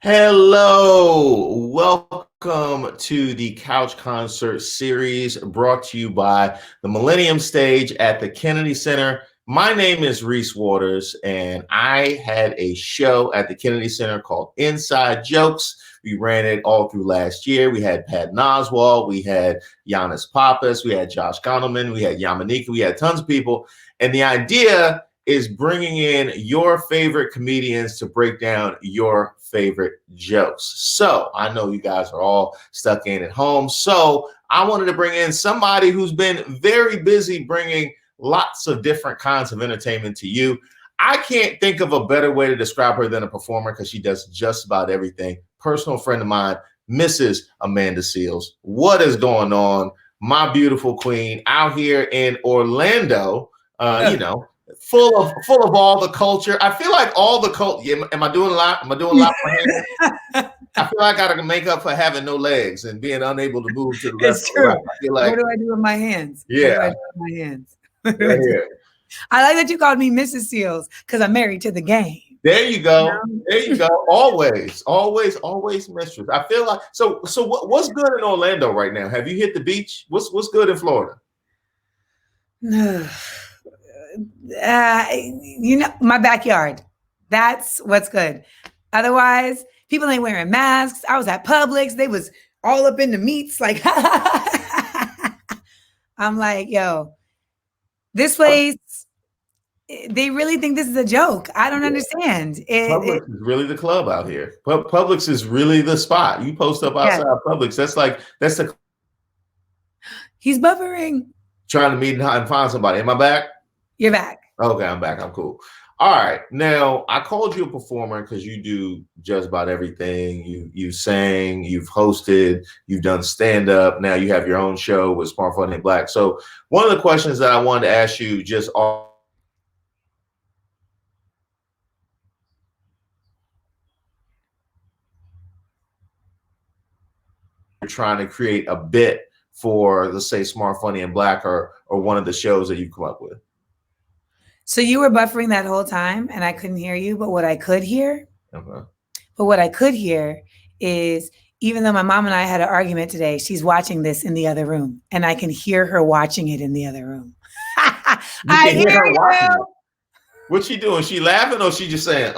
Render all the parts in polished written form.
Hello, welcome to the Couch Concert Series brought to you by the Millennium Stage at the Kennedy Center. My name is Reese Waters, and I had a show at the Kennedy Center called Inside Jokes. We ran it all through last year. We had Pat Oswalt, we had Giannis Pappas, we had Josh Gondelman, we had Yamanika, we had tons of people. And the idea is bringing in your favorite comedians to break down your favorite jokes. So I know you guys are all stuck in at home. So I wanted to bring in somebody who's been very busy bringing lots of different kinds of entertainment to you. I can't think of a better way to describe her than a performer because she does just about everything. Personal friend of mine, Mrs. Amanda Seals. What is going on? My beautiful queen out here in Orlando, full of all the culture. I feel like all the culture. Am I doing a lot? Am I doing a lot for my hands? I feel like I got to make up for having no legs and being unable to move to the rest of the life. I feel like, what do I do with my hands? Yeah. What do I do with my hands? I like that you called me Mrs. Seals because I'm married to the game. There you go. There you go. Always mistress. I feel like so what's good in Orlando right now? Have you hit the beach? What's good in Florida? My backyard. That's what's good. Otherwise, people ain't wearing masks. I was at Publix. They was all up in the meats. Like, I'm like, yo, this place, they really think this is a joke. I don't understand. Publix is really the club out here. Publix is really the spot. You post up outside Publix. That's the. He's buffering. Trying to meet and find somebody. Am I back? You're back. Okay, I'm back. I'm cool. All right. Now, I called you a performer because you do just about everything. You sang, you've hosted, you've done stand-up. Now you have your own show with Smart, Funny, and Black. So one of the questions that I wanted to ask you just trying to create a bit for, let's say, Smart, Funny, and Black or one of the shows that you come up with. So you were buffering that whole time and I couldn't hear you, but what I could hear, is even though my mom and I had an argument today, she's watching this in the other room and I can hear her watching it in the other room. I hear her watching it. What's she doing? She laughing or she just saying,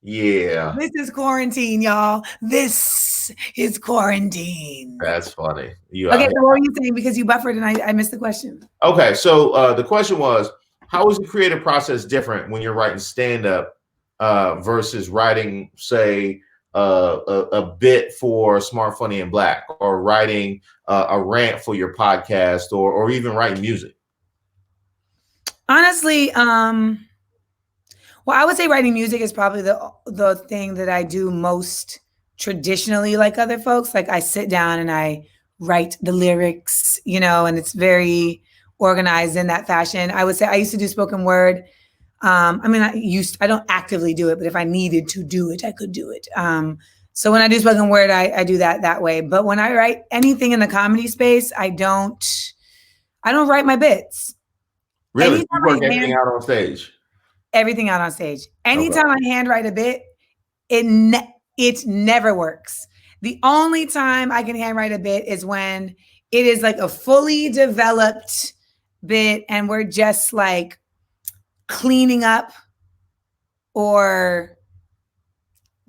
yeah. This is quarantine, y'all. This is quarantine. That's funny. Okay, so what were you saying? Because you buffered and I missed the question. Okay, so the question was, how is the creative process different when you're writing stand-up versus writing, say, a bit for Smart, Funny, and Black, or writing a rant for your podcast, or even writing music? Honestly, well, I would say writing music is probably the thing that I do most traditionally, like other folks. Like I sit down and I write the lyrics, and it's very organized in that fashion. I would say I used to do spoken word. I don't actively do it, but if I needed to do it, I could do it. So when I do spoken word, I do that way. But when I write anything in the comedy space, I don't write my bits. Really? You work everything out on stage? Everything out on stage. Anytime I handwrite a bit, it never works. The only time I can handwrite a bit is when it is like a fully developed bit and we're just like cleaning up or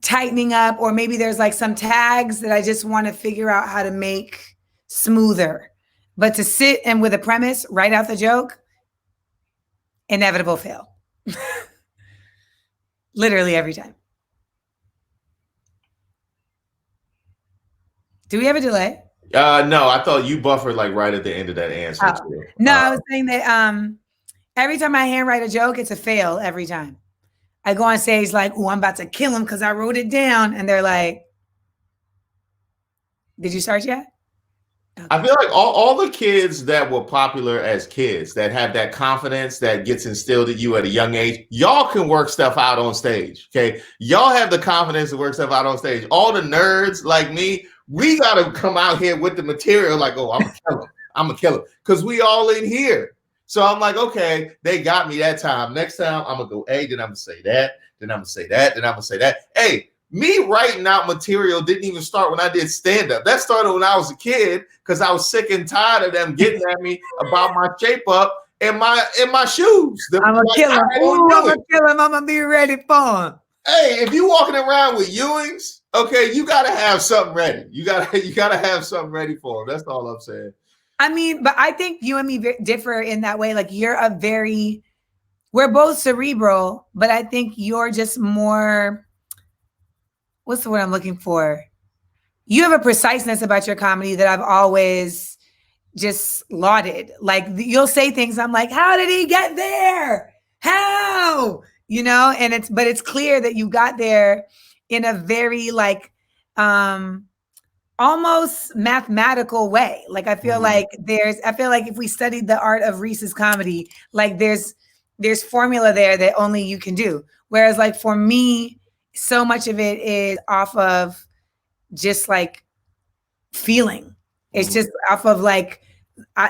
tightening up, or maybe there's like some tags that I just want to figure out how to make smoother. But to sit and with a premise, write out the joke, inevitable fail. Literally every time. Do we have a delay? No, I thought you buffered like right at the end of that answer. No, I was saying that every time I handwrite a joke, it's a fail every time. I go on stage like, oh, I'm about to kill him because I wrote it down. And they're like, did you start yet? Okay. I feel like all the kids that were popular as kids, that have that confidence that gets instilled in you at a young age, y'all can work stuff out on stage, okay? Y'all have the confidence to work stuff out on stage. All the nerds like me, we got to come out here with the material like, oh, I'm going to kill him. I'm going to kill him. Because we all in here. So I'm like, okay, they got me that time. Next time I'm gonna go, hey, then I'm gonna say that, then I'm gonna say that, then I'm gonna say that. Hey, me writing out material didn't even start when I did stand-up. That started when I was a kid because I was sick and tired of them getting at me about my shape up and my shoes. I'm gonna kill him. Ooh, I'm gonna kill him. I'm gonna be ready for him. Hey, if you walking around with Ewings, okay, you gotta have something ready. You gotta have something ready for them. That's all I'm saying. I mean, but I think you and me differ in that way. Like we're both cerebral, but I think you're just more, what's the word I'm looking for? You have a preciseness about your comedy that I've always just lauded. Like you'll say things, I'm like, how did he get there? How? And it's clear that you got there in a very almost mathematical way. Like I feel like if we studied the art of Reese's comedy, like there's formula there that only you can do. Whereas like for me, so much of it is off of just like feeling. It's just off of like,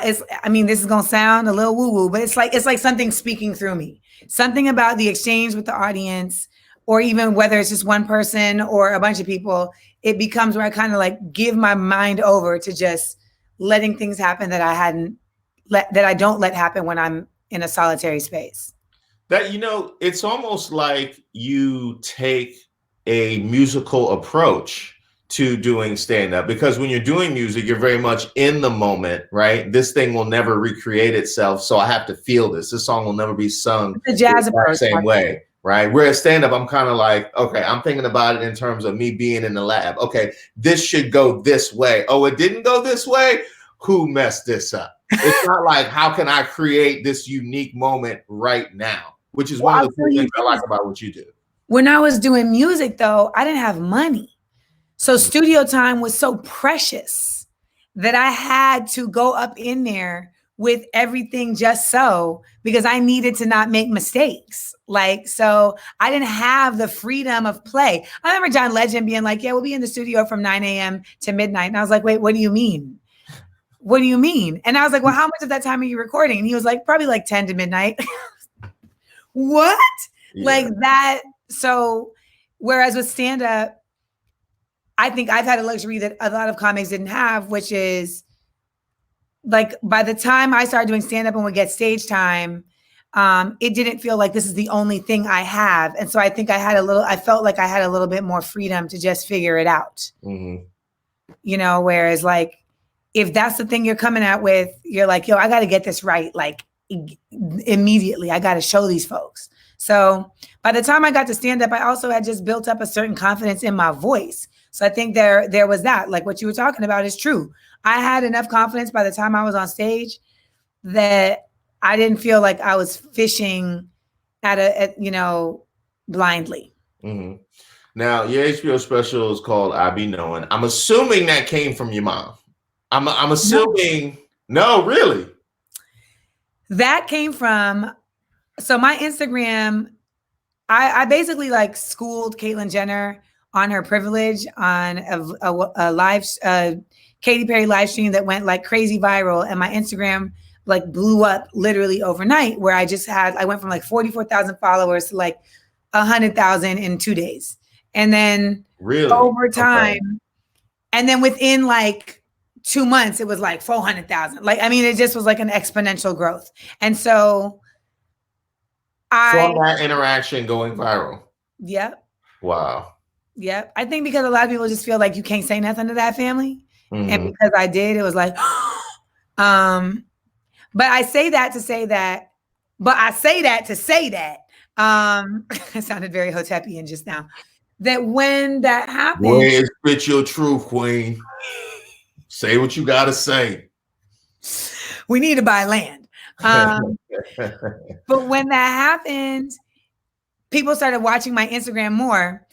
this is gonna sound a little woo-woo, but it's like something speaking through me. Something about the exchange with the audience, or even whether it's just one person or a bunch of people, it becomes where I kind of like give my mind over to just letting things happen that I don't let happen when I'm in a solitary space. That, it's almost like you take a musical approach to doing stand-up, because when you're doing music, you're very much in the moment, right? This thing will never recreate itself, so I have to feel this. This song will never be sung the jazz the same way, right? Whereas stand-up, I'm kind of like, okay, I'm thinking about it in terms of me being in the lab. Okay, this should go this way. Oh, it didn't go this way? Who messed this up? It's not like, how can I create this unique moment right now? Which is one of the things I like about what you do. When I was doing music, though, I didn't have money. So studio time was so precious that I had to go up in there with everything just so, because I needed to not make mistakes. So I didn't have the freedom of play. I remember John Legend being like, yeah, we'll be in the studio from 9 a.m. to midnight. And I was like, wait, what do you mean? What do you mean? And I was like, well, how much of that time are you recording? And he was like, probably like 10 to midnight. What? Yeah. Like that. So whereas with stand-up, I think I've had a luxury that a lot of comics didn't have, which is like by the time I started doing stand-up and would get stage time, it didn't feel like this is the only thing I have. And so I think I felt like I had a little bit more freedom to just figure it out. Mm-hmm. Whereas like, if that's the thing you're coming out with, you're like, yo, I got to get this right. Like immediately, I got to show these folks. So by the time I got to stand up, I also had just built up a certain confidence in my voice. So I think there was that, like what you were talking about is true. I had enough confidence by the time I was on stage that I didn't feel like I was fishing blindly. Mm-hmm. Now, your HBO special is called I Be Knowing. I'm assuming that came from your mom. I'm assuming. No, really? That came from, so my Instagram, I basically like schooled Caitlyn Jenner on her privilege on a live Katy Perry live stream that went like crazy viral, and my Instagram like blew up literally overnight, where I went from like 44,000 followers to like 100,000 in 2 days, and then really over time, and then within like 2 months it was like 400,000. Like it just was like an exponential growth, and so from that interaction going viral. Yep. Wow. Yep. I think because a lot of people just feel like you can't say nothing to that family. Mm-hmm. And because I did, it was like, but I say that to say that, it sounded very Hotepian just now, that when that happened. Where is spit your truth, queen? Say what you got to say. We need to buy land. But when that happened, people started watching my Instagram more,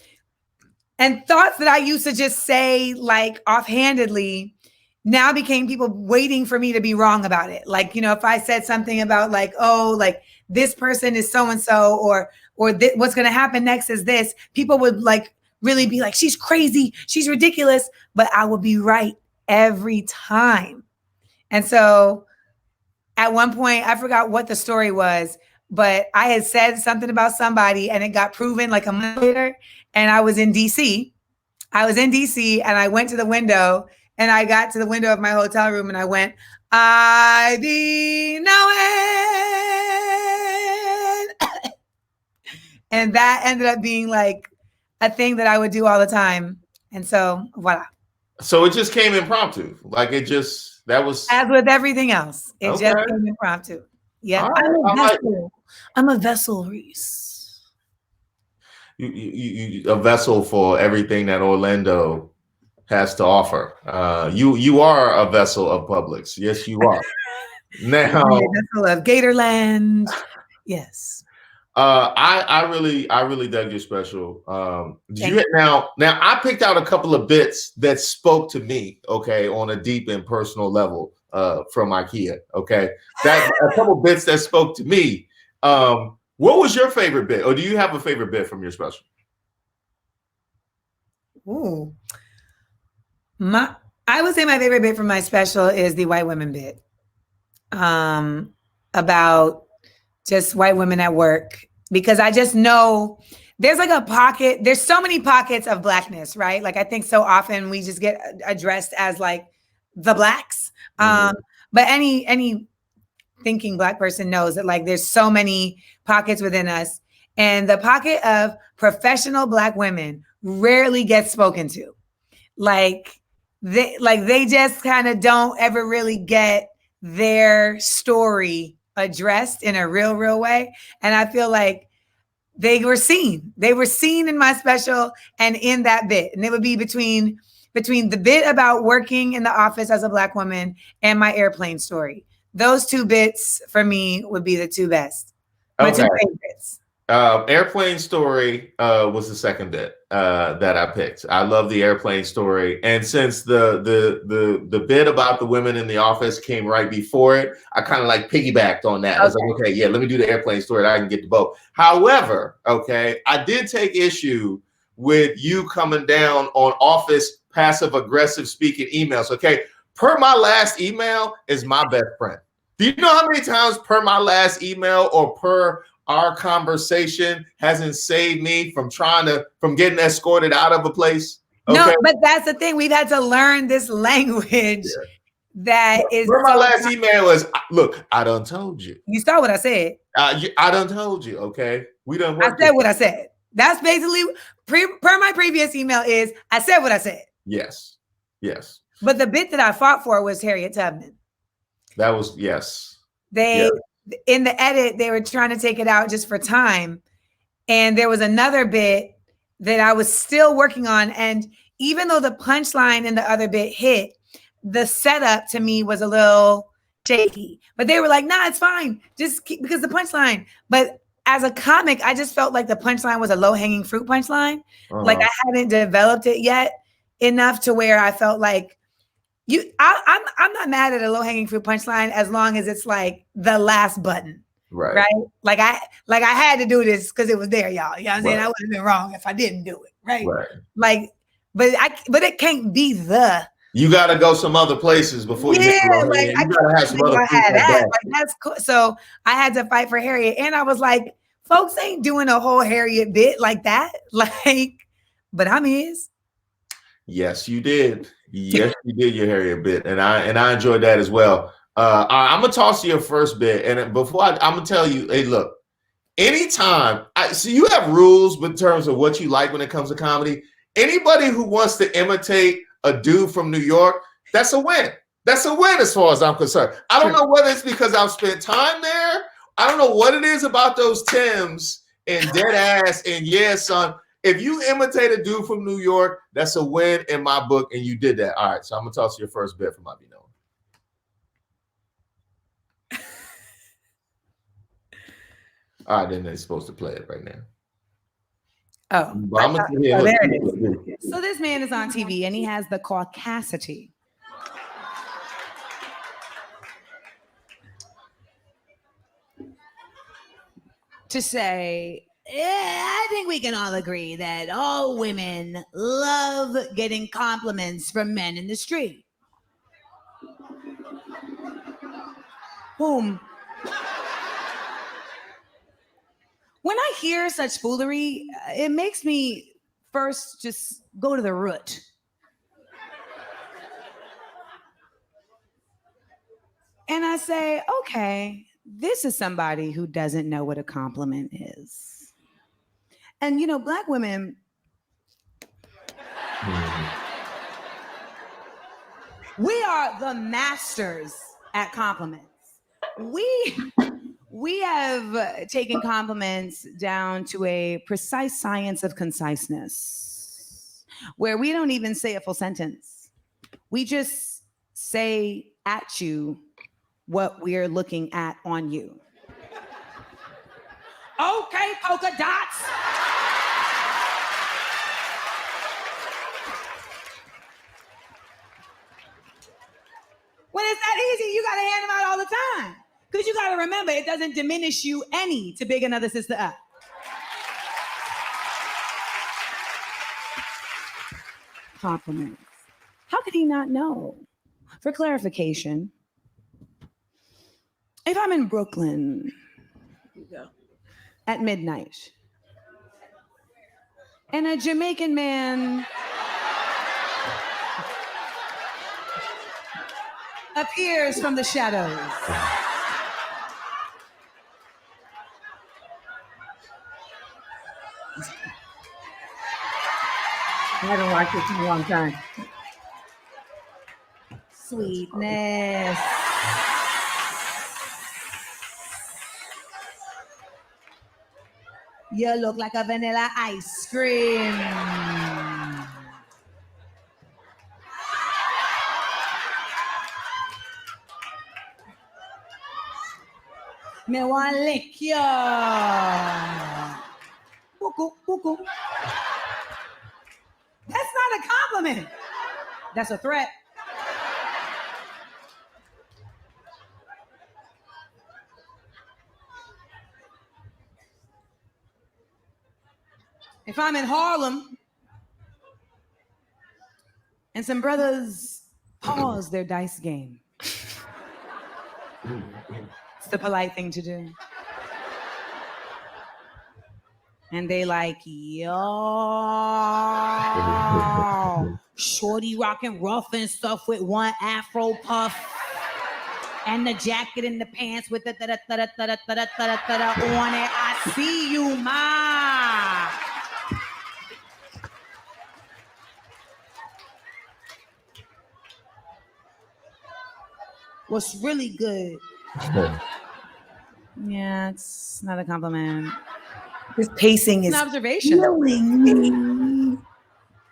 and thoughts that I used to just say like offhandedly now became people waiting for me to be wrong about it. Like, if I said something about like, oh, like this person is so-and-so, or what's going to happen next is this, people would like really be like, she's crazy, she's ridiculous, but I would be right every time. And so at one point, I forgot what the story was, but I had said something about somebody and it got proven like a month later. And I was in DC. And I went to the window and I got to the window of my hotel room and I went, I be knowing. And that ended up being like a thing that I would do all the time. And so voila. So it just came impromptu. Like that was. As with everything else, it Okay. just came impromptu. Yeah. Right. I'm a vessel, Reese. You a vessel for everything that Orlando has to offer. You are a vessel of Publix. Yes, you are. Now, a vessel of Gatorland. Yes. I really dug your special. Now I picked out a couple of bits that spoke to me, okay, on a deep and personal level, from IKEA. Okay. That a couple bits that spoke to me. What was your favorite bit? Or do you have a favorite bit from your special? Ooh. I would say my favorite bit from my special is the white women bit. About just white women at work, because I just know there's like a pocket. There's so many pockets of Blackness, right? Like I think so often we just get addressed as like the Blacks. But any thinking Black person knows that like there's so many pockets within us, and the pocket of professional Black women rarely gets spoken to. Like they just kind of don't ever really get their story addressed in a real way. And I feel like they were seen in my special and in that bit. And it would be between the bit about working in the office as a Black woman and my airplane story. Those two bits for me would be the two best. My two favorites. Airplane story was the second bit that I picked. I love the airplane story, and since the bit about the women in the office came right before it, I kind of like piggybacked on that. I was like, okay, yeah, let me do the airplane story. I can get the boat. However, okay, I did take issue with you coming down on office passive aggressive speaking emails. Okay, per my last email is my best friend. Do you know how many times per my last email or per our conversation hasn't saved me from getting escorted out of a place? Okay? No, but that's the thing. We've had to learn this language that is. My last email is, look, I done told you. You saw what I said. I done told you, okay? We done worked. I said what I said. That's basically, per my previous email is, I said what I said. Yes. But the bit that I fought for was Harriet Tubman. That was, yes. In the edit, they were trying to take it out just for time. And there was another bit that I was still working on. And even though the punchline in the other bit hit, the setup to me was a little shaky. But they were like, nah, it's fine. Just keep, because the punchline. But as a comic, I just felt like the punchline was a low-hanging fruit punchline. Like I hadn't developed it yet enough to where I felt like, I'm not mad at a low-hanging fruit punchline as long as it's like the last button. Right. Like I had to do this because it was there, y'all. You know what I'm saying? I would have been wrong if I didn't do it. Right. Like, but it can't be the. You gotta go some other places before you get to like, you gotta have some other like that's cool. So I had to fight for Harriet. And I was like, folks ain't doing a whole Harriet bit like that. Like, but I'm his. Yes, you did. Yes, you did your Harriet bit, and I enjoyed that as well. I'm gonna toss you your first bit, and before I'm gonna tell you, hey, look, anytime so you have rules in terms of what you like when it comes to comedy. Anybody who wants to imitate a dude from New York, that's a win. That's a win as far as I'm concerned. I don't know whether it's because I've spent time there. I don't know what it is about those Tims and dead ass and yeah, son. If you imitate a dude from New York, that's a win in my book, and you did that. All right, so I'm gonna toss you your first bit from I Be Knowing. All right, then they're supposed to play it right now. There it is. So this man is on TV, and he has the caucasity to say, I think we can all agree that all women love getting compliments from men in the street. Boom. When I hear such foolery, it makes me first just go to the root. And I say, okay, this is somebody who doesn't know what a compliment is. And you know, Black women, we are the masters at compliments. We have taken compliments down to a precise science of conciseness, where we don't even say a full sentence. We just say at you what we're looking at on you. Okay, polka dots. When it's that easy, you gotta hand them out all the time. Because you gotta remember, it doesn't diminish you any to big another sister up. Compliments. How could he not know? For clarification, if I'm in Brooklyn at midnight and a Jamaican man appears from the shadows, I haven't watched this in a long time. Sweetness. You look like a vanilla ice cream. Me want lick you. Buku, buku. That's not a compliment. That's a threat. If I'm in Harlem and some brothers pause their dice game, it's the polite thing to do. And they like, yo, shorty rocking rough and stuff with one afro puff and the jacket and the pants with the da-da-da-da-da-da-da-da-da-da on it. I see you, ma. What's really good? Yeah, it's not a compliment. This pacing is an observation.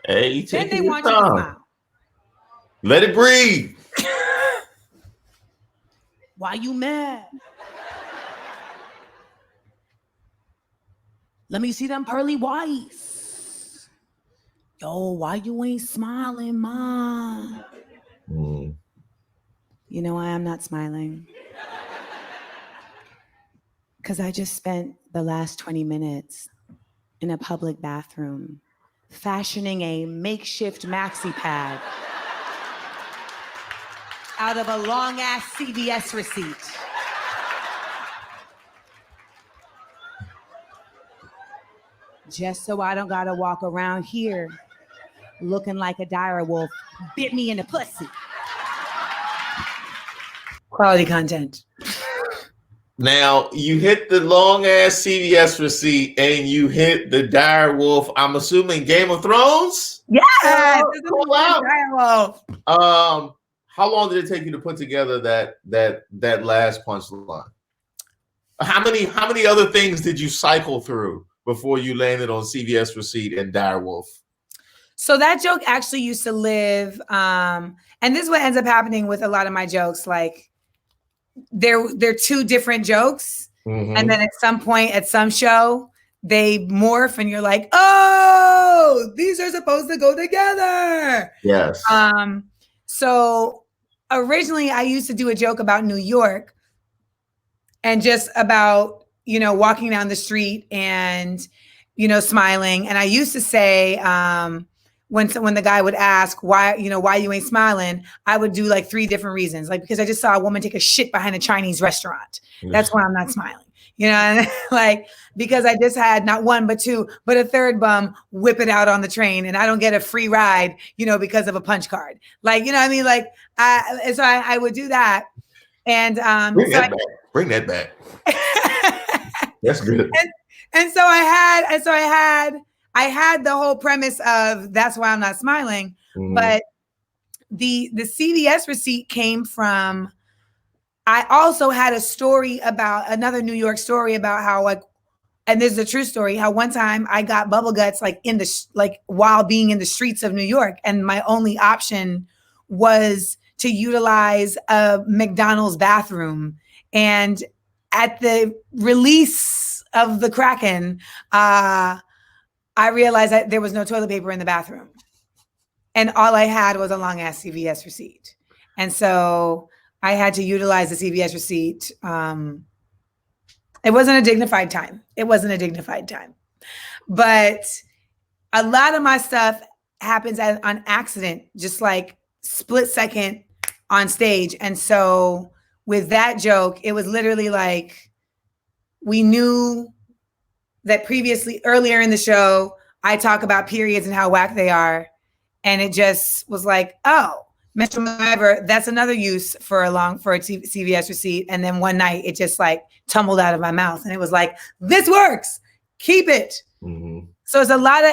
Hey, then they want you to smile. Let it breathe. Why you mad? Let me see them pearly whites. Yo, why you ain't smiling, ma? You know why I'm not smiling? Because I just spent the last 20 minutes in a public bathroom fashioning a makeshift maxi pad out of a long-ass CVS receipt. Just so I don't gotta walk around here looking like a dire wolf bit me in the pussy. Quality content. Now, you hit the long-ass CVS receipt and you hit the dire wolf. I'm assuming Game of Thrones? Yes! Dire wolf. How long did it take you to put together that last punchline? How many other things did you cycle through before you landed on CVS receipt and dire wolf? So that joke actually used to live, and this is what ends up happening with a lot of my jokes. Like, they're two different jokes, and then at some point at some show they morph and you're like, oh, these are supposed to go together. Yes. So originally I used to do a joke about New York and just about, you know, walking down the street and, you know, smiling. And I used to say, when the guy would ask why you ain't smiling, I would do like 3 different reasons. Like, because I just saw a woman take a shit behind a Chinese restaurant. That's why I'm not smiling. Like, because I just had not 1, but 2, but a 3rd bum whip it out on the train and I don't get a free ride, because of a punch card. Like, what I mean? Like, I would do that. And bring that back. That's good. And so I had the whole premise of that's why I'm not smiling. Mm-hmm. But the CVS receipt came from, I also had a story about another New York story about how, like, and this is a true story, how one time I got bubble guts like while being in the streets of New York, and my only option was to utilize a McDonald's bathroom. And at the release of the Kraken, I realized that there was no toilet paper in the bathroom. And all I had was a long ass CVS receipt. And so I had to utilize the CVS receipt. It wasn't a dignified time. But a lot of my stuff happens on accident, just like split second on stage. And so with that joke, it was literally like, we knew that earlier in the show, I talk about periods and how whack they are. And it just was like, oh, Mr. MacGyver, that's another use for a CVS receipt. And then one night it just like tumbled out of my mouth. And it was like, this works, keep it. Mm-hmm. So it's a lot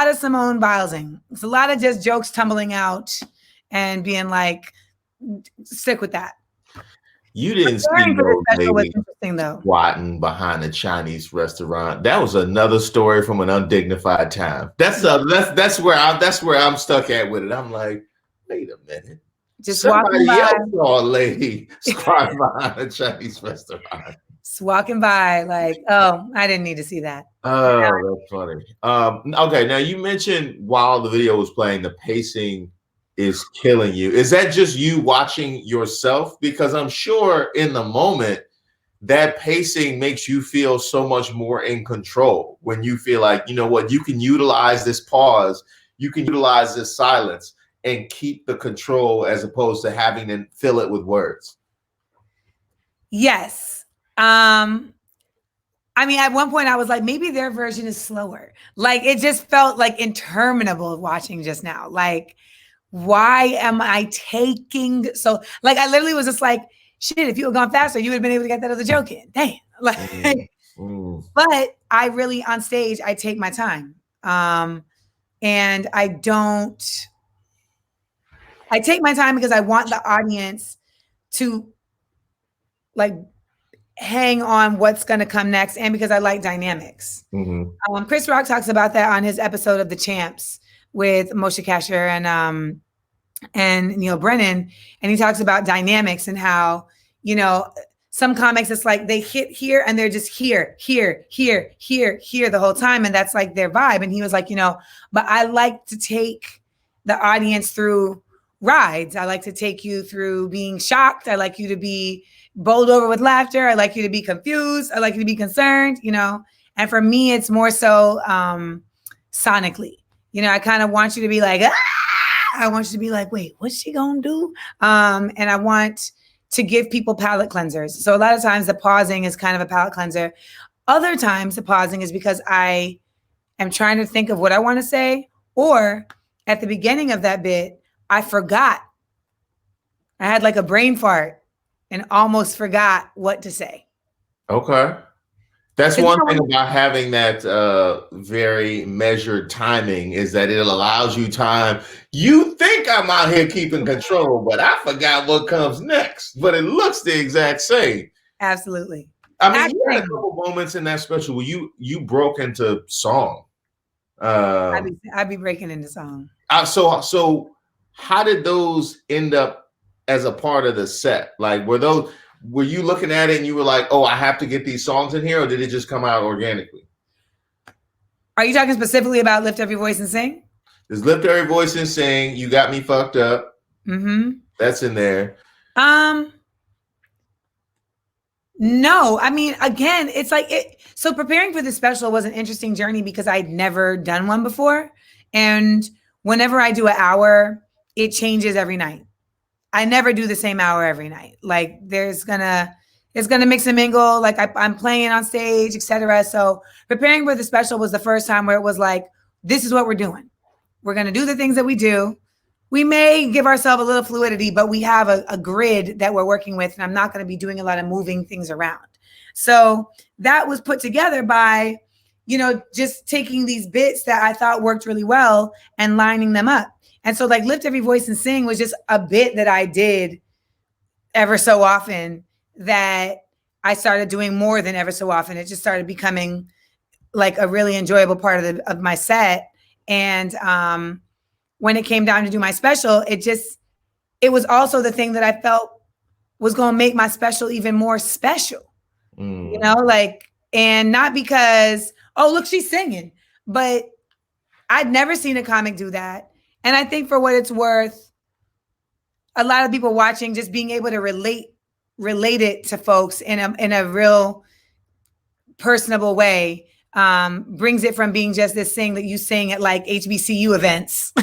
of Simone Bilesing. It's a lot of just jokes tumbling out and being like, stick with that. You didn't see no lady squatting behind a Chinese restaurant. That was another story from an undignified time. That's where I'm stuck at with it. I'm like, wait a minute. Just somebody else saw a lady squatting behind a Chinese restaurant. Just walking by, like, oh, I didn't need to see that. Oh, that's funny. Okay, now you mentioned while the video was playing, the pacing is killing you. Is that just you watching yourself? Because I'm sure in the moment that pacing makes you feel so much more in control when you feel like, you know what, you can utilize this pause, you can utilize this silence and keep the control as opposed to having to fill it with words. Yes. I mean, at one point I was like, maybe their version is slower. Like, it just felt like interminable watching just now. Like, why am I taking so, like, I literally was just like, shit, if you had gone faster, you would have been able to get that other joke in. Damn. Like, but I really, on stage, I take my time. And I take my time because I want the audience to like hang on what's going to come next. And because I like dynamics. Mm-hmm. Chris Rock talks about that on his episode of The Champs with Moshe Kasher and Neil Brennan. And he talks about dynamics and how, some comics, it's like they hit here and they're just here the whole time. And that's like their vibe. And he was like, but I like to take the audience through rides. I like to take you through being shocked. I like you to be bowled over with laughter. I like you to be confused. I like you to be concerned, and for me, it's more so sonically. I kind of want you to be like, ah! I want you to be like, wait, what's she gonna do? And I want to give people palate cleansers. So a lot of times the pausing is kind of a palate cleanser. Other times the pausing is because I am trying to think of what I want to say, or at the beginning of that bit, I forgot. I had like a brain fart and almost forgot what to say. Okay. That's one thing about having that very measured timing is that it allows you time. You think I'm out here keeping control, but I forgot what comes next. But it looks the exact same. Absolutely. I mean, you had a couple moments in that special where you broke into song. I'd be breaking into song. So how did those end up as a part of the set? Like, were you looking at it and you were like, oh, I have to get these songs in here, or did it just come out organically? Are you talking specifically about Lift Every Voice and Sing? There's Lift Every Voice and Sing. You Got Me Fucked Up. Mm-hmm. That's in there. No, I mean, again, it's like so preparing for the special was an interesting journey because I'd never done one before. And whenever I do an hour, it changes every night. I never do the same hour every night. Like it's gonna mix and mingle. Like I'm playing on stage, etc. So preparing for the special was the first time where it was like, this is what we're doing. We're gonna do the things that we do. We may give ourselves a little fluidity, but we have a grid that we're working with, and I'm not going to be doing a lot of moving things around. So that was put together by, just taking these bits that I thought worked really well and lining them up. And so like Lift Every Voice and Sing was just a bit that I did ever so often that I started doing more than ever so often. It just started becoming like a really enjoyable part of my set. And when it came down to do my special, it was also the thing that I felt was going to make my special even more special, and not because, oh, look, she's singing, but I'd never seen a comic do that. And I think for what it's worth, a lot of people watching, just being able to relate it to folks in a real personable way, brings it from being just this thing that you sing at like HBCU events,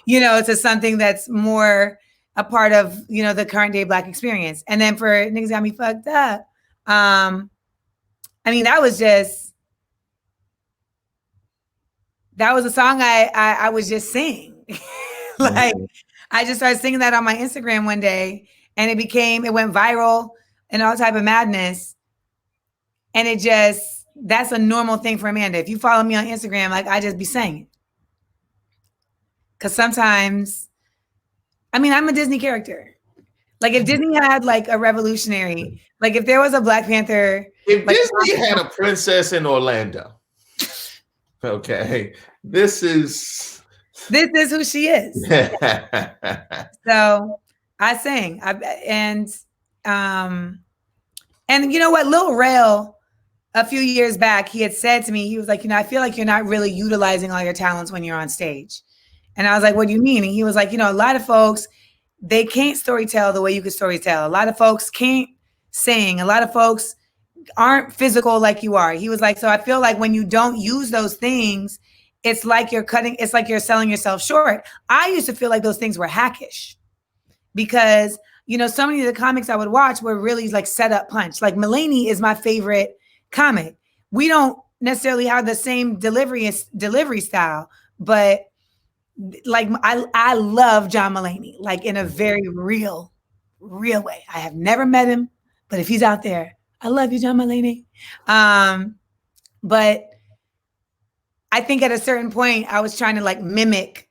to something that's more a part of, the current day Black experience. And then for Niggas Got Me Fucked Up, that was a song I was just singing. Like I just started singing that on my Instagram one day, and it went viral and all type of madness. And that's a normal thing for Amanda. If you follow me on Instagram, like I just be singing. Cause sometimes, I'm a Disney character. Like if Disney had like a revolutionary, like if there was a Black Panther. If Disney had a princess in Orlando, okay, this is who she is. So I sang, and you know what, Lil Rel, a few years back, he had said to me, he was like, I feel like you're not really utilizing all your talents when you're on stage. And I was like, what do you mean? And he was like, a lot of folks, they can't storytell the way you could storytell. A lot of folks can't sing. A lot of folks aren't physical like you are. He was like, so I feel like when you don't use those things, it's like you're selling yourself short. I used to feel like those things were hackish because, so many of the comics I would watch were really like set up punch. Like Mulaney is my favorite comic. We don't necessarily have the same delivery style, but like I love John Mulaney, like in a very real way. I have never met him, but if he's out there, I love you, John Mulaney. But I think at a certain point I was trying to like mimic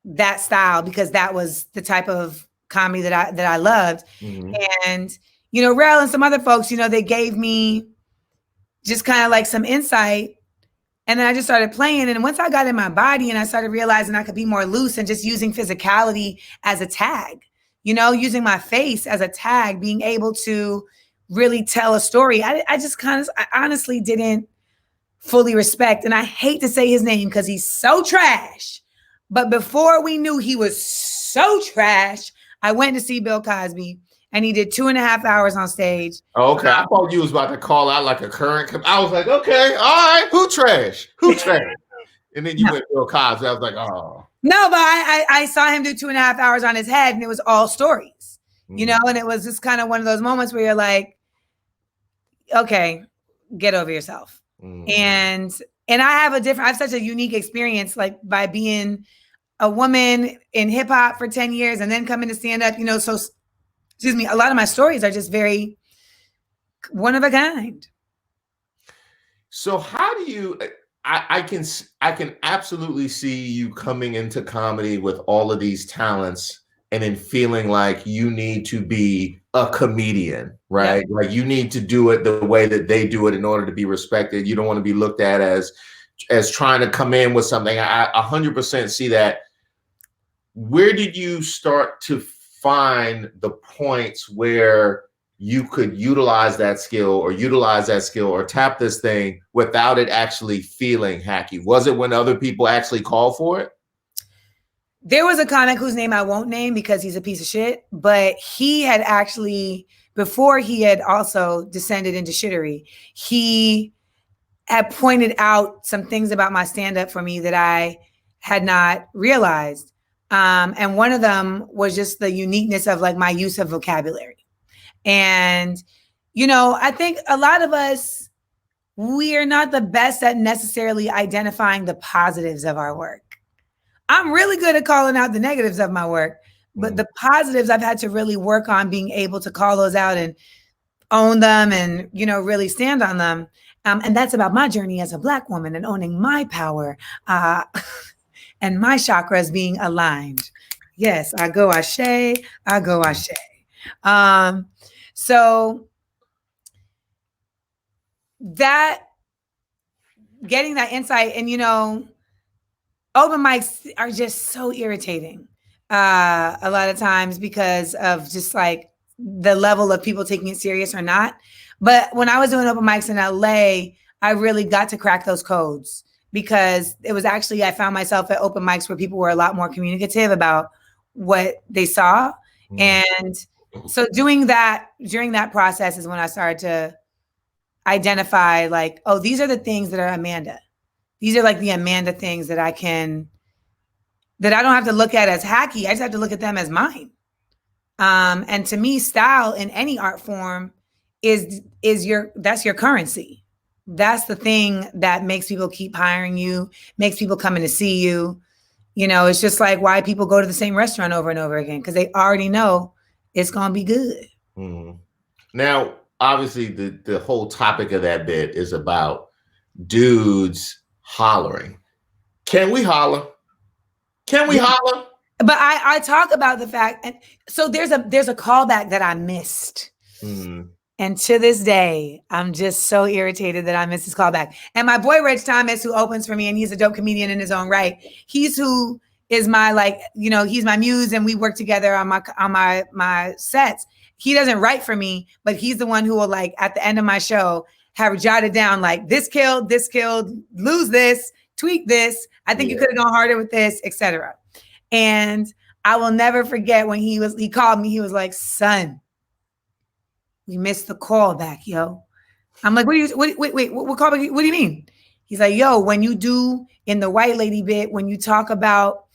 that style because that was the type of comedy that I loved. Mm-hmm. And, Rel and some other folks, they gave me just kind of like some insight. And then I just started playing. And once I got in my body and I started realizing I could be more loose and just using physicality as a tag, using my face as a tag, being able to really tell a story. I honestly didn't fully respect. And I hate to say his name because he's so trash. But before we knew he was so trash, I went to see Bill Cosby. And he did 2.5 hours on stage. Okay, I thought you was about to call out like a current. I was like, okay, all right, who trash? And then you went Bill Cosby. I was like, oh. No, but I saw him do 2.5 hours on his head, and it was all stories, and it was just kind of one of those moments where you're like, okay, get over yourself. And I have such a unique experience, like by being a woman in hip hop for 10 years and then coming to stand up, so. Excuse me, a lot of my stories are just very one of a kind. So how do you, I can absolutely see you coming into comedy with all of these talents and then feeling like you need to be a comedian, right? Yeah. Like you need to do it the way that they do it in order to be respected. You don't want to be looked at as trying to come in with something. I 100% see that. Where did you start to find the points where you could utilize that skill or tap this thing without it actually feeling hacky? Was it when other people actually call for it? There was a comic whose name I won't name because he's a piece of shit, but he had actually, before he had also descended into shittery, he had pointed out some things about my stand-up for me that I had not realized. And one of them was just the uniqueness of like my use of vocabulary. And, you know, I think a lot of us, we are not the best at necessarily identifying the positives of our work. I'm really good at calling out the negatives of my work, but the positives I've had to really work on being able to call those out and own them and, you know, really stand on them. And that's about my journey as a Black woman and owning my power and my chakras being aligned. Yes, I go ashe, I go ashe. So that, getting that insight, and, you know, open mics are just so irritating a lot of times because of just like the level of people taking it serious or not. But when I was doing open mics in LA, I really got to crack those codes because it was actually, I found myself at open mics where people were a lot more communicative about what they saw. And so doing that during that process is when I started to identify like, oh, these are the things that are Amanda. These are like the Amanda things that I don't have to look at as hacky. I just have to look at them as mine. And to me, style in any art form that's your currency. That's the thing that makes people keep hiring you, makes people coming to see you. You know, it's just like why people go to the same restaurant over and over again, because they already know it's going to be good. Now, obviously, the whole topic of that bit is about dudes hollering. Can we holler? Can we holler? But I talk about the fact, and so there's a callback that I missed. And to this day, I'm just so irritated that I missed this callback. And my boy Rich Thomas, who opens for me, and he's a dope comedian in his own right. He's who is my, like, you know, he's my muse, and we work together on my sets. He doesn't write for me, but he's the one who will, like, at the end of my show have jotted down like this killed, lose this, tweak this. I think you could have gone harder with this, etc. And I will never forget when he called me. He was like, "Son, we missed the call back, yo." I'm like, wait, what call back? What do you mean? He's like, "Yo, when you do in the white lady bit, when you talk about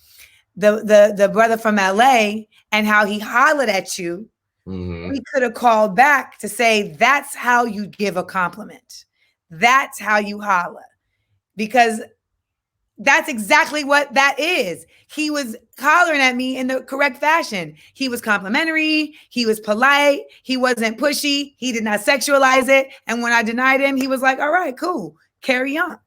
the brother from LA and how he hollered at you, we could have called back to say that's how you give a compliment. That's how you holler." Because that's exactly what that is. He was hollering at me in the correct fashion. He was complimentary. He was polite. He wasn't pushy. He did not sexualize it. And when I denied him, he was like, "All right, cool. Carry on."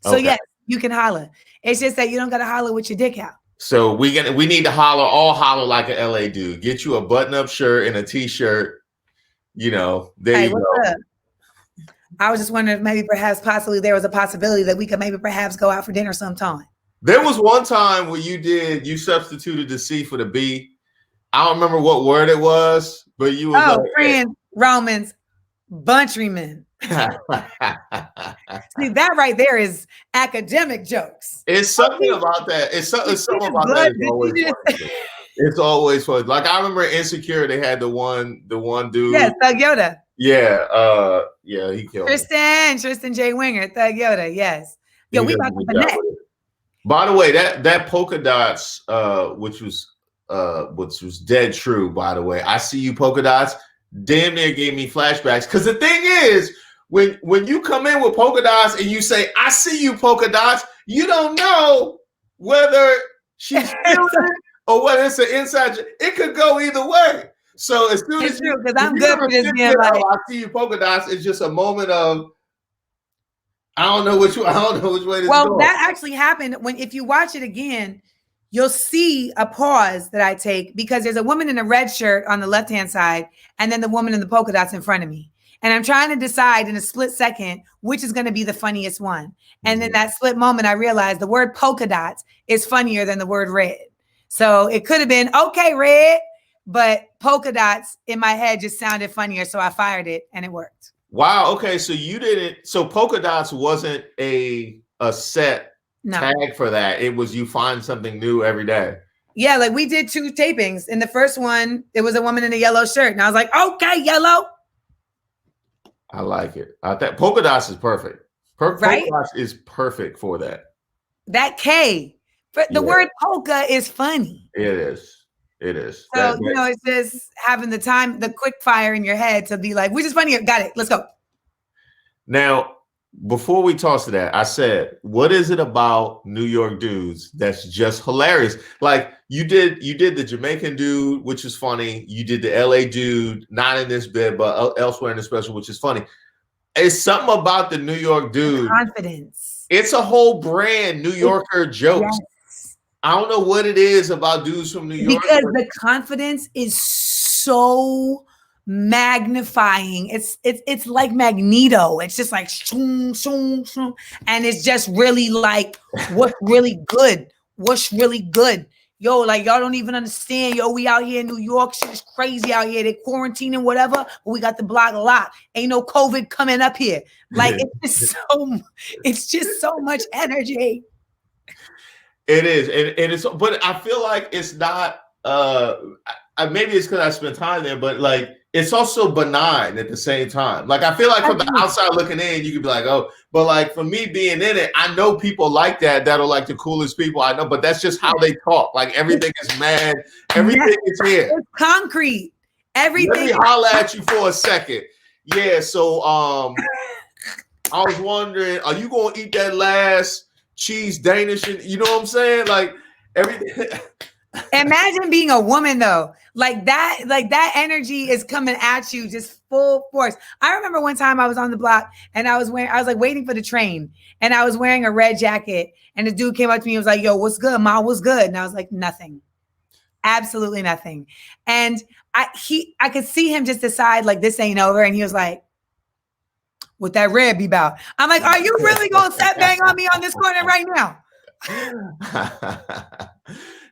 So yes, you can holler. It's just that you don't got to holler with your dick out. So we need to holler like an LA dude. Get you a button-up shirt and a t-shirt. You know, there you go. Up? I was just wondering if maybe possibly there was a possibility that we could maybe perhaps go out for dinner sometime. There was one time where you substituted the C for the B. I don't remember what word it was, but you were like, friends, Romans, Bunchrymen. See, that right there is academic jokes. It's something about that. It's something about that. It's always fun. Like I remember Insecure, they had the one dude. Yes, Thug Yoda. Yeah, he killed Tristan J. Winger, Thug Yoda. Yes. Yo, we about to connect. By the way, that polka dots, which was dead true. By the way, I see you polka dots. Damn near gave me flashbacks. Because the thing is, when you come in with polka dots and you say, "I see you polka dots," you don't know whether she's feeling it or whether it's an inside. It could go either way. So as soon as because I'm good for this being like, "I see you polka dots," it's just a moment of I don't know which way this is going. That actually happened if you watch it again, you'll see a pause that I take because there's a woman in a red shirt on the left-hand side and then the woman in the polka dots in front of me. And I'm trying to decide in a split second which is going to be the funniest one. And in that split moment, I realized the word polka dots is funnier than the word red. So it could have been, "Okay, red," but polka dots in my head just sounded funnier. So I fired it and it worked. Wow. Okay. So you didn't. So polka dots wasn't a set tag for that. It was you find something new every day. Yeah. Like we did 2 tapings. In the first one, it was a woman in a yellow shirt. And I was like, "Okay, yellow." I like it. I think polka dots is perfect. Polka dots is perfect for that. That K But the Yeah, word polka is funny. it is. It is. So, it's just having the time, the quick fire in your head to be like, which is funny. Got it. Let's go. Now, before we toss to that, I said, what is it about New York dudes that's just hilarious? Like you did the Jamaican dude, which is funny. You did the LA dude, not in this bit, but elsewhere in the special, which is funny. It's something about the New York dude. Confidence. It's a whole brand New Yorker jokes. Yes. I don't know what it is about dudes from New York. Because the confidence is so magnifying. It's like Magneto. It's just like shoom, shoom, shoom. And it's just really like what's really good. What's really good. Yo, like y'all don't even understand. Yo, we out here in New York. Shit is crazy out here. They quarantining, whatever. But we got the block locked. Ain't no COVID coming up here. Like it's just so much energy. It is, and it's, but I feel like it's not. Maybe it's because I spent time there, but like it's also benign at the same time. Like I feel like from the outside looking in, you could be like, oh, but like for me being in it, I know people like that are like the coolest people I know. But that's just how they talk. Like everything is mad, everything is here. It's concrete. Everything. Let me holler at you for a second. Yeah. So I was wondering, are you gonna eat that last cheese Danish? And you know what I'm saying? Like everything. Imagine being a woman though. Like that energy is coming at you just full force. I remember one time I was on the block and I was like waiting for the train and I was wearing a red jacket and the dude came up to me and was like, yo, what's good? Ma, what's good? And I was like, nothing. Absolutely nothing. And I could see him just decide like this ain't over. And he was like, what that red be about? I'm like, are you really gonna set bang on me on this corner right now?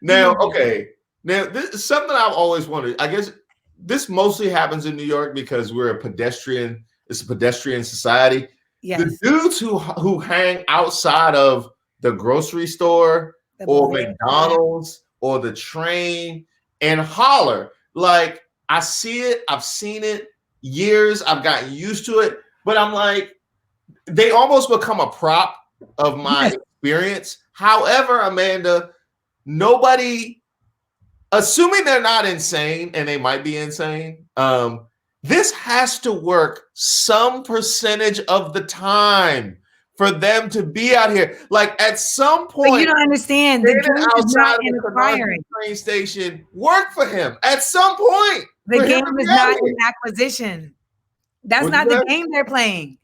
Now, okay. Now, this is something I've always wondered. I guess this mostly happens in New York because it's a pedestrian society. Yes. The dudes who hang outside of the grocery store or McDonald's or the train and holler, like I see it, I've seen it years, I've gotten used to it, but I'm like, they almost become a prop of my experience. However, Amanda, nobody, assuming they're not insane, and they might be insane, this has to work some percentage of the time for them to be out here. Like at some point, but you don't understand. The game is not acquiring. Train station work for him at some point. The game is not an acquisition. That's not the game they're playing.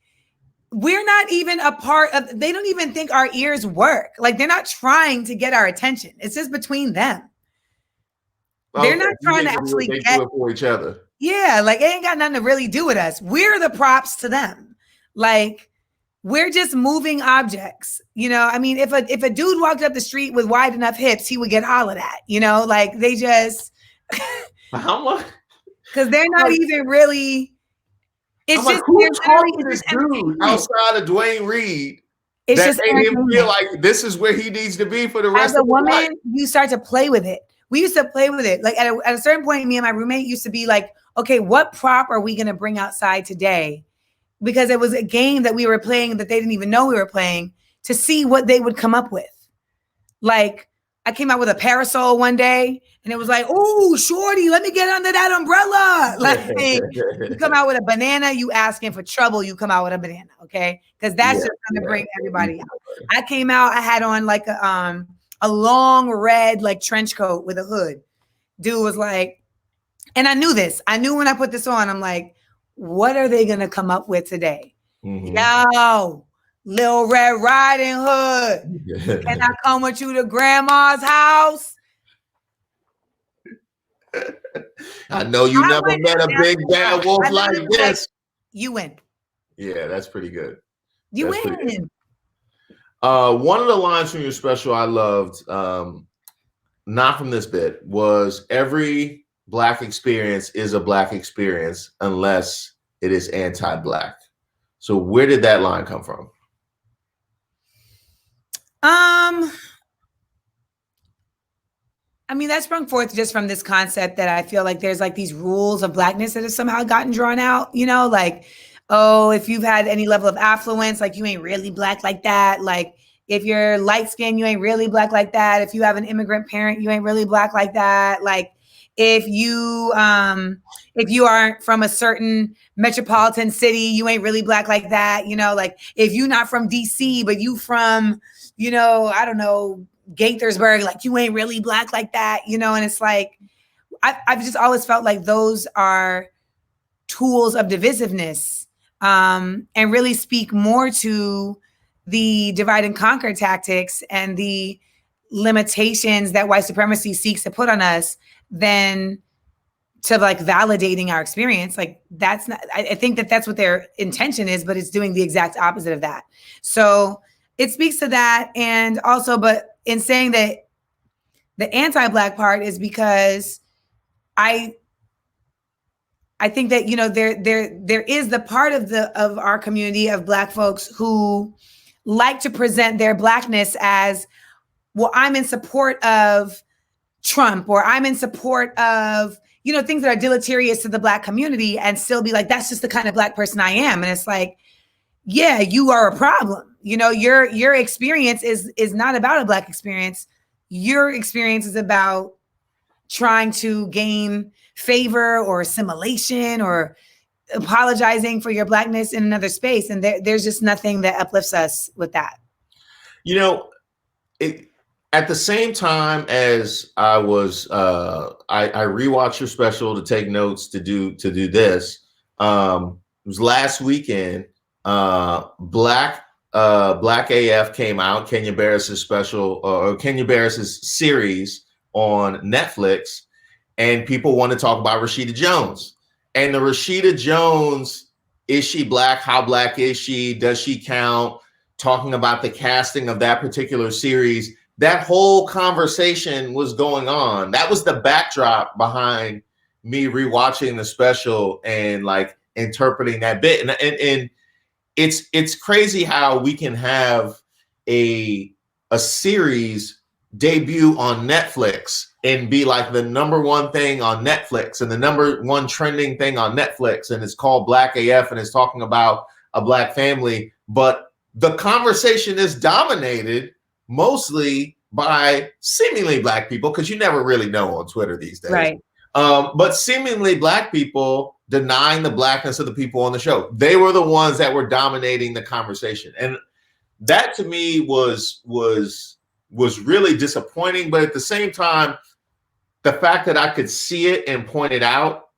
We're not even a part of, they don't even think our ears work. Like they're not trying to get our attention. It's just between them. They're not trying to actually do it for each other. Yeah, like it ain't got nothing to really do with us. We're the props to them. Like we're just moving objects. You know, I mean, if a dude walked up the street with wide enough hips, he would get hollered at. You know, like they just how much? Because they're not even really. It's I'm just like, who's talking to this dude outside of Dwayne Reed? It's that just made him feel like this is where he needs to be for the rest of his life. As a woman, you start to play with it. We used to play with it. Like at a certain point, me and my roommate used to be like, okay, what prop are we going to bring outside today? Because it was a game that we were playing that they didn't even know we were playing to see what they would come up with. Like I came out with a parasol one day and it was like, oh, shorty, let me get under that umbrella. Like you come out with a banana, you asking for trouble, you come out with a banana, okay? Because that's just going to bring everybody out. I came out, I had on like a long red like trench coat with a hood. Dude was like, and I knew this. I knew when I put this on, I'm like, what are they going to come up with today? Mm-hmm. Yo, Lil Red Riding Hood. Can I come with you to grandma's house? I know you never met a big bad wolf like this. You win. Yeah, that's pretty good. You win. One of the lines from your special I loved, not from this bit, was every Black experience is a Black experience unless it is anti-Black. So where did that line come from? I mean, that sprung forth just from this concept that I feel like there's like these rules of Blackness that have somehow gotten drawn out, you know, like, oh, if you've had any level of affluence, like you ain't really Black like that. Like if you're light skinned, you ain't really black like that. If you have an immigrant parent, you ain't really black like that. Like if you aren't from a certain metropolitan city, you ain't really black like that. Like if you're not from DC, but you from, I don't know, Gaithersburg, like you ain't really black like that, and it's like, I've just always felt like those are tools of divisiveness, and really speak more to the divide and conquer tactics and the limitations that white supremacy seeks to put on us than to like validating our experience. Like that's not, I think that that's what their intention is, but it's doing the exact opposite of that. So it speaks to that. And also, but in saying that the anti-black part is because I think that, there is the part of our community of Black folks who like to present their Blackness as, well, I'm in support of Trump, or I'm in support of, things that are deleterious to the Black community, and still be like, that's just the kind of Black person I am. And it's like, yeah, you are a problem. Your experience is not about a Black experience. Your experience is about trying to gain favor or assimilation or apologizing for your Blackness in another space. And there's just nothing that uplifts us with that. At the same time as I was, I rewatched your special to take notes to do this. It was last weekend. Black AF came out, Kenya Barris's special, or Kenya Barris's series on Netflix, and people want to talk about Rashida Jones. And the Rashida Jones, is she Black? How Black is she? Does she count? Talking about the casting of that particular series. That whole conversation was going on. That was the backdrop behind me rewatching the special and like interpreting that bit. And it's crazy how we can have a series debut on Netflix and be like the number one thing on Netflix and the number one trending thing on Netflix. And it's called Black AF and it's talking about a Black family. But the conversation is dominated mostly by seemingly Black people, because you never really know on Twitter these days. Right. But seemingly Black people denying the Blackness of the people on the show. They were the ones that were dominating the conversation. And that to me was really disappointing. But at the same time, the fact that I could see it and point it out,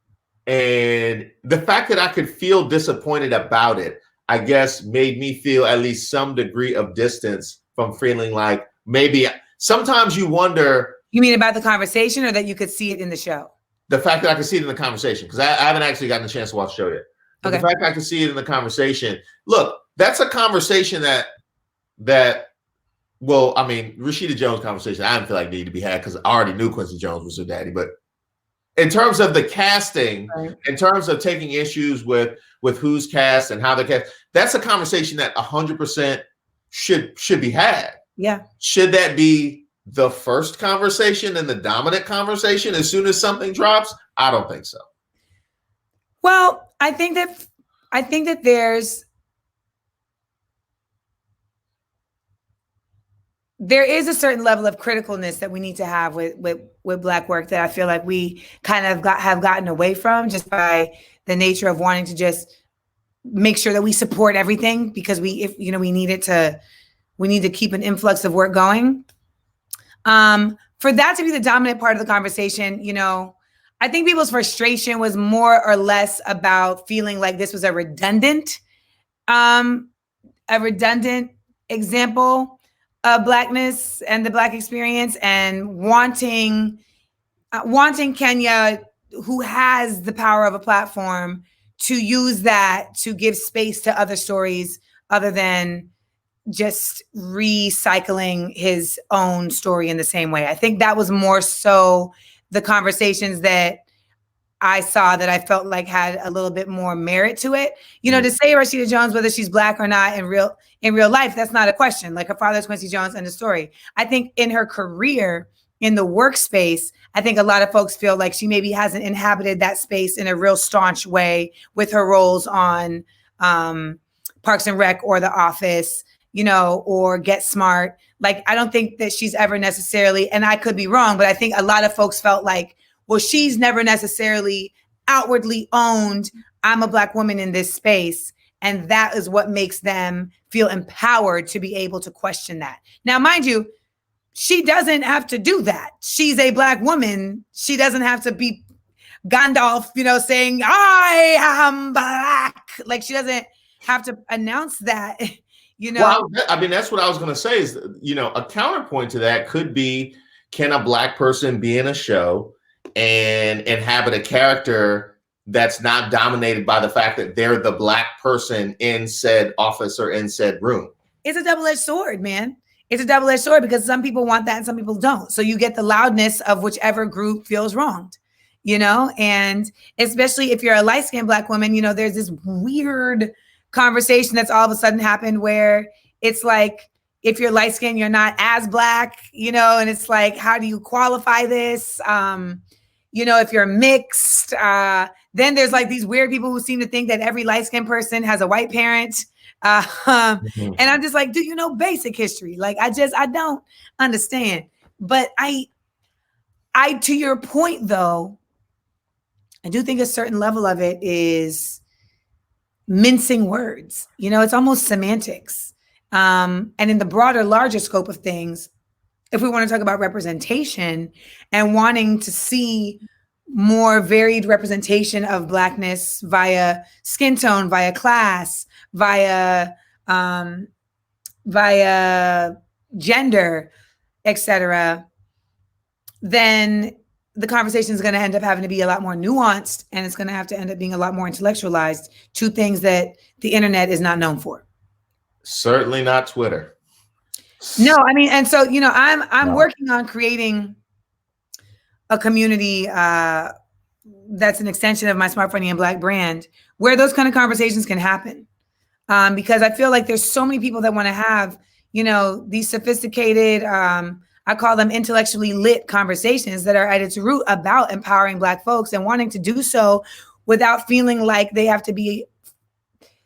and the fact that I could feel disappointed about it, I guess made me feel at least some degree of distance from feeling like maybe sometimes you wonder. You mean about the conversation, or that you could see it in the show? The fact that I could see it in the conversation, because I haven't actually gotten a chance to watch the show yet. But the fact that I could see it in the conversation, look, that's a conversation that well, I mean, Rashida Jones conversation, I didn't feel like needed to be had because I already knew Quincy Jones was her daddy. But in terms of the casting, right, in terms of taking issues with who's cast and how they cast, that's a conversation that 100% should be had. Yeah. Should that be the first conversation and the dominant conversation as soon as something drops? I don't think so. Well, I think that there is a certain level of criticalness that we need to have with Black work that I feel like we kind of have gotten away from, just by the nature of wanting to just make sure that we support everything because we need to keep an influx of work going. For that to be the dominant part of the conversation, I think people's frustration was more or less about feeling like this was a redundant example of Blackness and the Black experience, and wanting Kenya, who has the power of a platform, to use that to give space to other stories other than just recycling his own story in the same way. I think that was more so the conversations that I saw that I felt like had a little bit more merit to it. To say Rashida Jones, whether she's Black or not in real life, that's not a question. Like, her father's Quincy Jones, and the story. I think in her career, in the workspace, I think a lot of folks feel like she maybe hasn't inhabited that space in a real staunch way with her roles on Parks and Rec or The Office, or get smart. Like, I don't think that she's ever necessarily, and I could be wrong, but I think a lot of folks felt like, well, she's never necessarily outwardly owned, I'm a Black woman in this space. And that is what makes them feel empowered to be able to question that. Now, mind you, she doesn't have to do that. She's a Black woman. She doesn't have to be Gandalf, saying, I am Black. Like, she doesn't have to announce that, Well, I mean, that's what I was going to say is, a counterpoint to that could be, can a Black person be in a show and inhabit a character that's not dominated by the fact that they're the Black person in said office or in said room? It's a double-edged sword, man. It's a double-edged sword because some people want that and some people don't. So you get the loudness of whichever group feels wronged, and especially if you're a light-skinned Black woman, there's this weird conversation that's all of a sudden happened where it's like, if you're light-skinned, you're not as Black, and it's like, how do you qualify this? If you're mixed, then there's like these weird people who seem to think that every light-skinned person has a white parent. And I'm just like, do you know basic history? Like, I don't understand. But I, to your point though, I do think a certain level of it is mincing words. It's almost semantics. And in the broader, larger scope of things, if we want to talk about representation and wanting to see more varied representation of Blackness via skin tone, via class, via gender, etc., then the conversation is going to end up having to be a lot more nuanced, and it's going to have to end up being a lot more intellectualized, two things that the internet is not known for. Certainly not Twitter. No, I mean, and so, I'm working on creating a community that's an extension of my Smart, Funny, and Black brand where those kind of conversations can happen. Because I feel like there's so many people that want to have, these sophisticated, I call them intellectually lit conversations that are at its root about empowering Black folks and wanting to do so without feeling like they have to be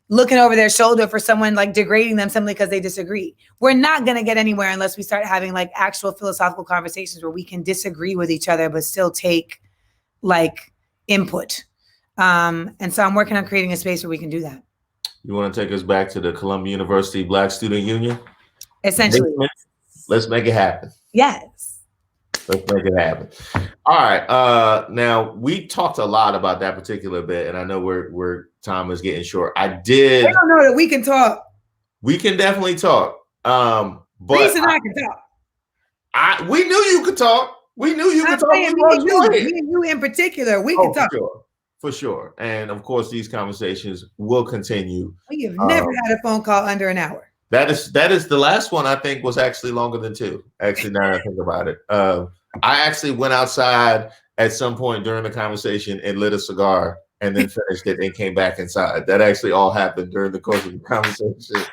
looking over their shoulder for someone like degrading them simply because they disagree. We're not going to get anywhere unless we start having like actual philosophical conversations where we can disagree with each other, but still take like input. And so I'm working on creating a space where we can do that. You want to take us back to the Columbia University Black Student Union? Essentially. Let's make it happen. Yes. Let's make it happen. All right. Now we talked a lot about that particular bit, and I know we're time is getting short. I don't know that we can talk. We can definitely talk. But Reese and I can talk. We knew you could talk. We knew you could talk. Me and you in particular, we can talk. For sure. And of course, these conversations will continue. You've never had a phone call under an hour. That is the last one I think was actually longer than 2. Actually, now that I think about it. I actually went outside at some point during the conversation and lit a cigar and then finished it and came back inside. That actually all happened during the course of the conversation.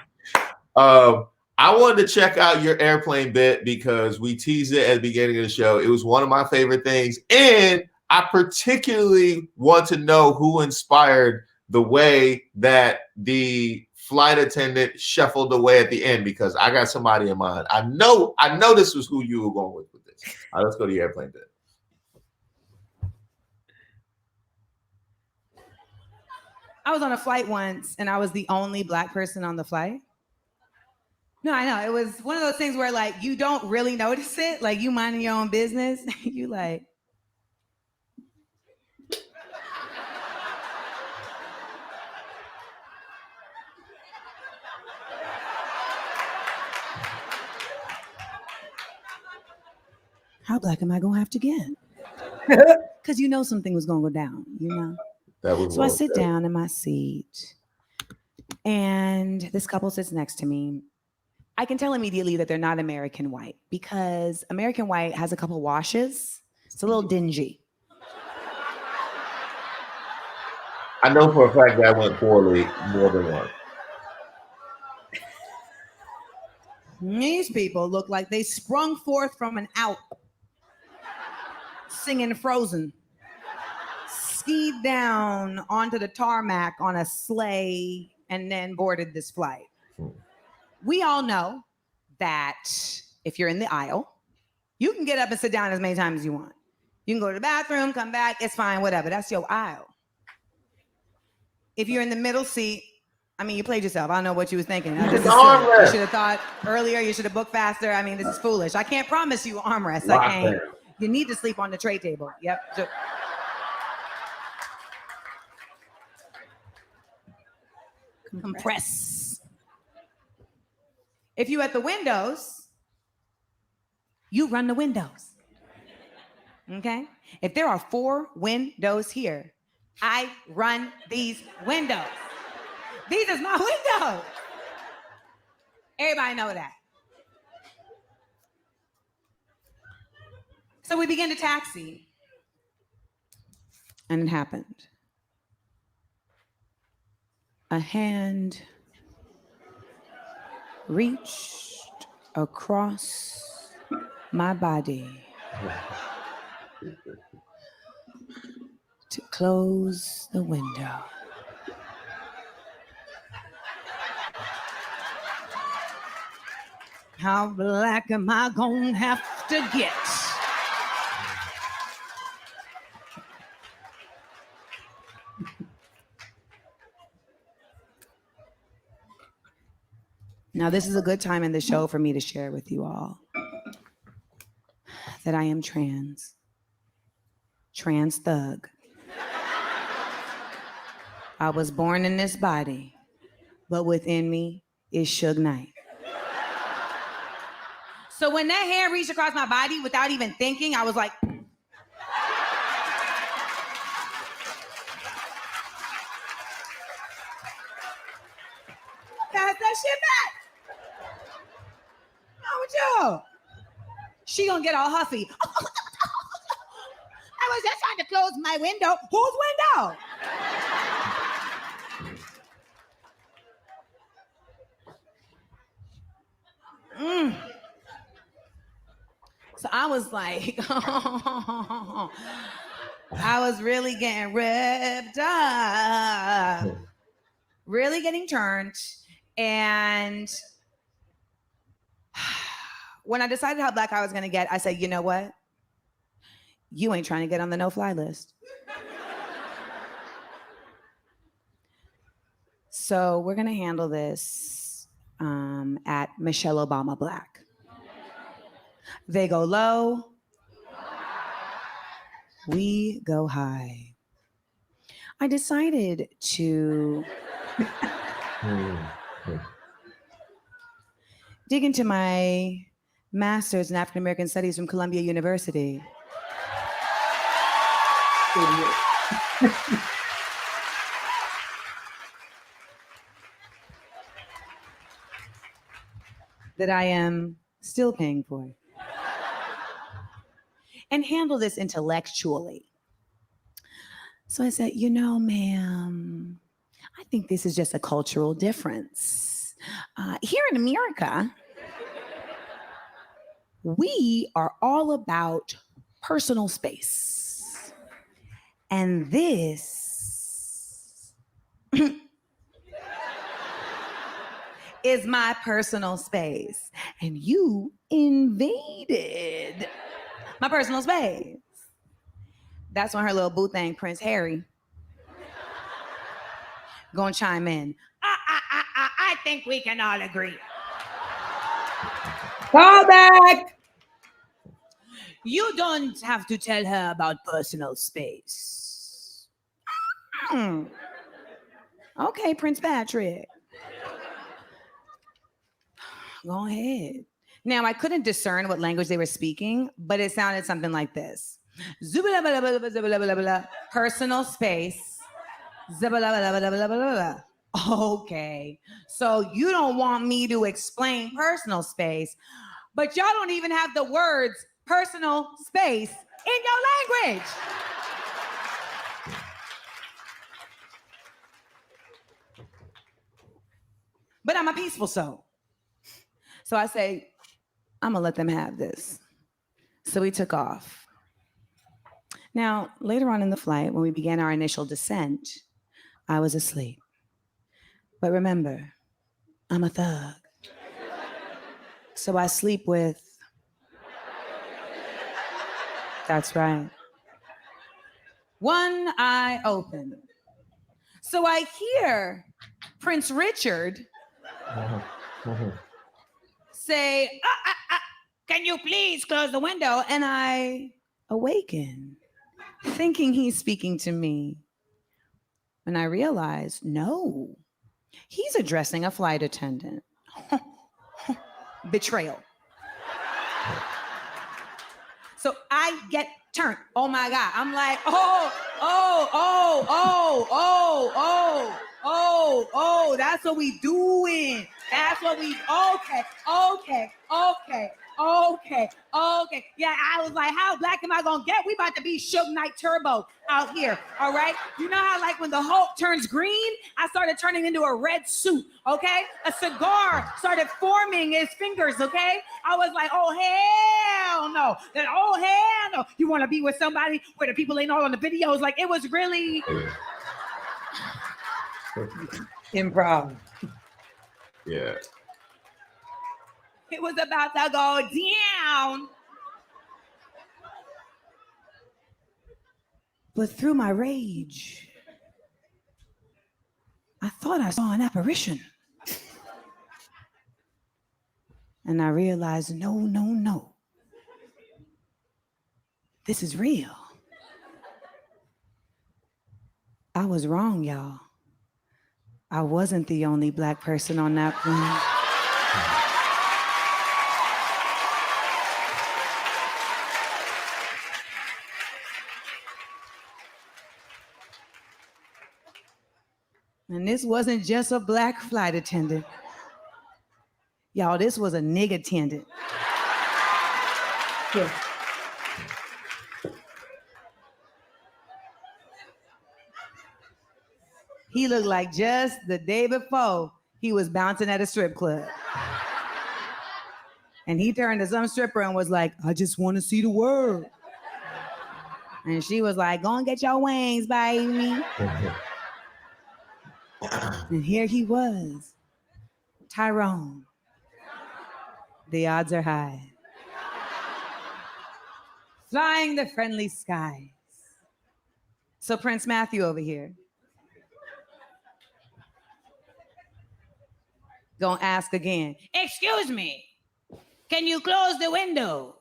I wanted to check out your airplane bit because we teased it at the beginning of the show. It was one of my favorite things. And I particularly want to know who inspired the way that the flight attendant shuffled away at the end, because I got somebody in mind. I know this was who you were going with this. All right, let's go to your airplane bit. I was on a flight once and I was the only Black person on the flight. No, I know. It was one of those things where like you don't really notice it. Like you minding your own business. You like, how Black am I gonna have to get? Because you know something was gonna go down, So I sit down in my seat, and this couple sits next to me. I can tell immediately that they're not American white because American white has a couple washes. It's a little dingy. I know for a fact that went poorly more than once. These people look like they sprung forth from an Alp, singing Frozen, skied down onto the tarmac on a sleigh, and then boarded this flight. we all know that if you're in the aisle, you can get up and sit down as many times as you want. You can go to the bathroom, come back, it's fine, whatever. That's your aisle. If you're in the middle seat, I mean, you played yourself. I don't know what you was thinking. You should have thought earlier. You should have booked faster. I mean, this is foolish. I can't promise you armrest. I can't. You need to sleep on the tray table. Yep. Compress. If you at the windows, you run the windows. Okay? If there are 4 windows here, I run these windows. These is my windows. Everybody know that. So we begin to taxi. And it happened. A hand reached across my body to close the window. How black am I gonna have to get? Now, this is a good time in the show for me to share with you all that I am trans thug. I was born in this body, but within me is Suge Knight. So when that hand reached across my body without even thinking, I was like, pass that shit back. How with you? She gonna get all huffy. I was just trying to close my window. Whose window? So I was like, I was really getting ripped up, really getting turned. And when I decided how black I was gonna get, I said, you know what? You ain't trying to get on the no-fly list. So we're gonna handle this at Michelle Obama Black. They go low, we go high. I decided to dig into my master's in African American Studies from Columbia University. That I am still paying for. And handle this intellectually. So I said, you know, ma'am, I think this is just a cultural difference. Here in America, we are all about personal space. And this is my personal space. And you invaded my personal space. That's when her little boo thing, Prince Harry, gonna chime in. I think we can all agree. Callback. You don't have to tell her about personal space. Okay, Prince Patrick. Go ahead. Now, I couldn't discern what language they were speaking, but it sounded something like this. Personal space. Okay, so you don't want me to explain personal space, but y'all don't even have the words personal space in your language. But I'm a peaceful soul. So I say, I'm gonna let them have this. So we took off. Now, later on in the flight, when we began our initial descent, I was asleep. But remember, I'm a thug. So I sleep with. That's right. One eye open. So I hear Prince Richard say, can you please close the window? And I awaken, thinking he's speaking to me. And I realize, no, he's addressing a flight attendant. Betrayal. So I get turned. Oh my God. I'm like, that's what we doing. That's what we, okay. Yeah, I was like, how black am I gonna get? We about to be Suge Knight Turbo out here, all right? You know how like when the Hulk turns green, I started turning into a red suit, okay? A cigar started forming his fingers, okay? I was like, oh, hell no. Then, oh, hell no. You wanna be with somebody where the people ain't all on the videos? Like, it was really improv. Yeah. It was about to go down. But through my rage, I thought I saw an apparition. And I realized, no. This is real. I was wrong, y'all. I wasn't the only black person on that plane. And this wasn't just a black flight attendant. Y'all, this was a nigga attendant. Yeah. He looked like just the day before he was bouncing at a strip club. And he turned to some stripper and was like, I just want to see the world. And she was like, go and get your wings, baby. And here he was, Tyrone. The odds are high. Flying the friendly skies. So Prince Matthew over here. Gonna ask again. Excuse me, can you close the window?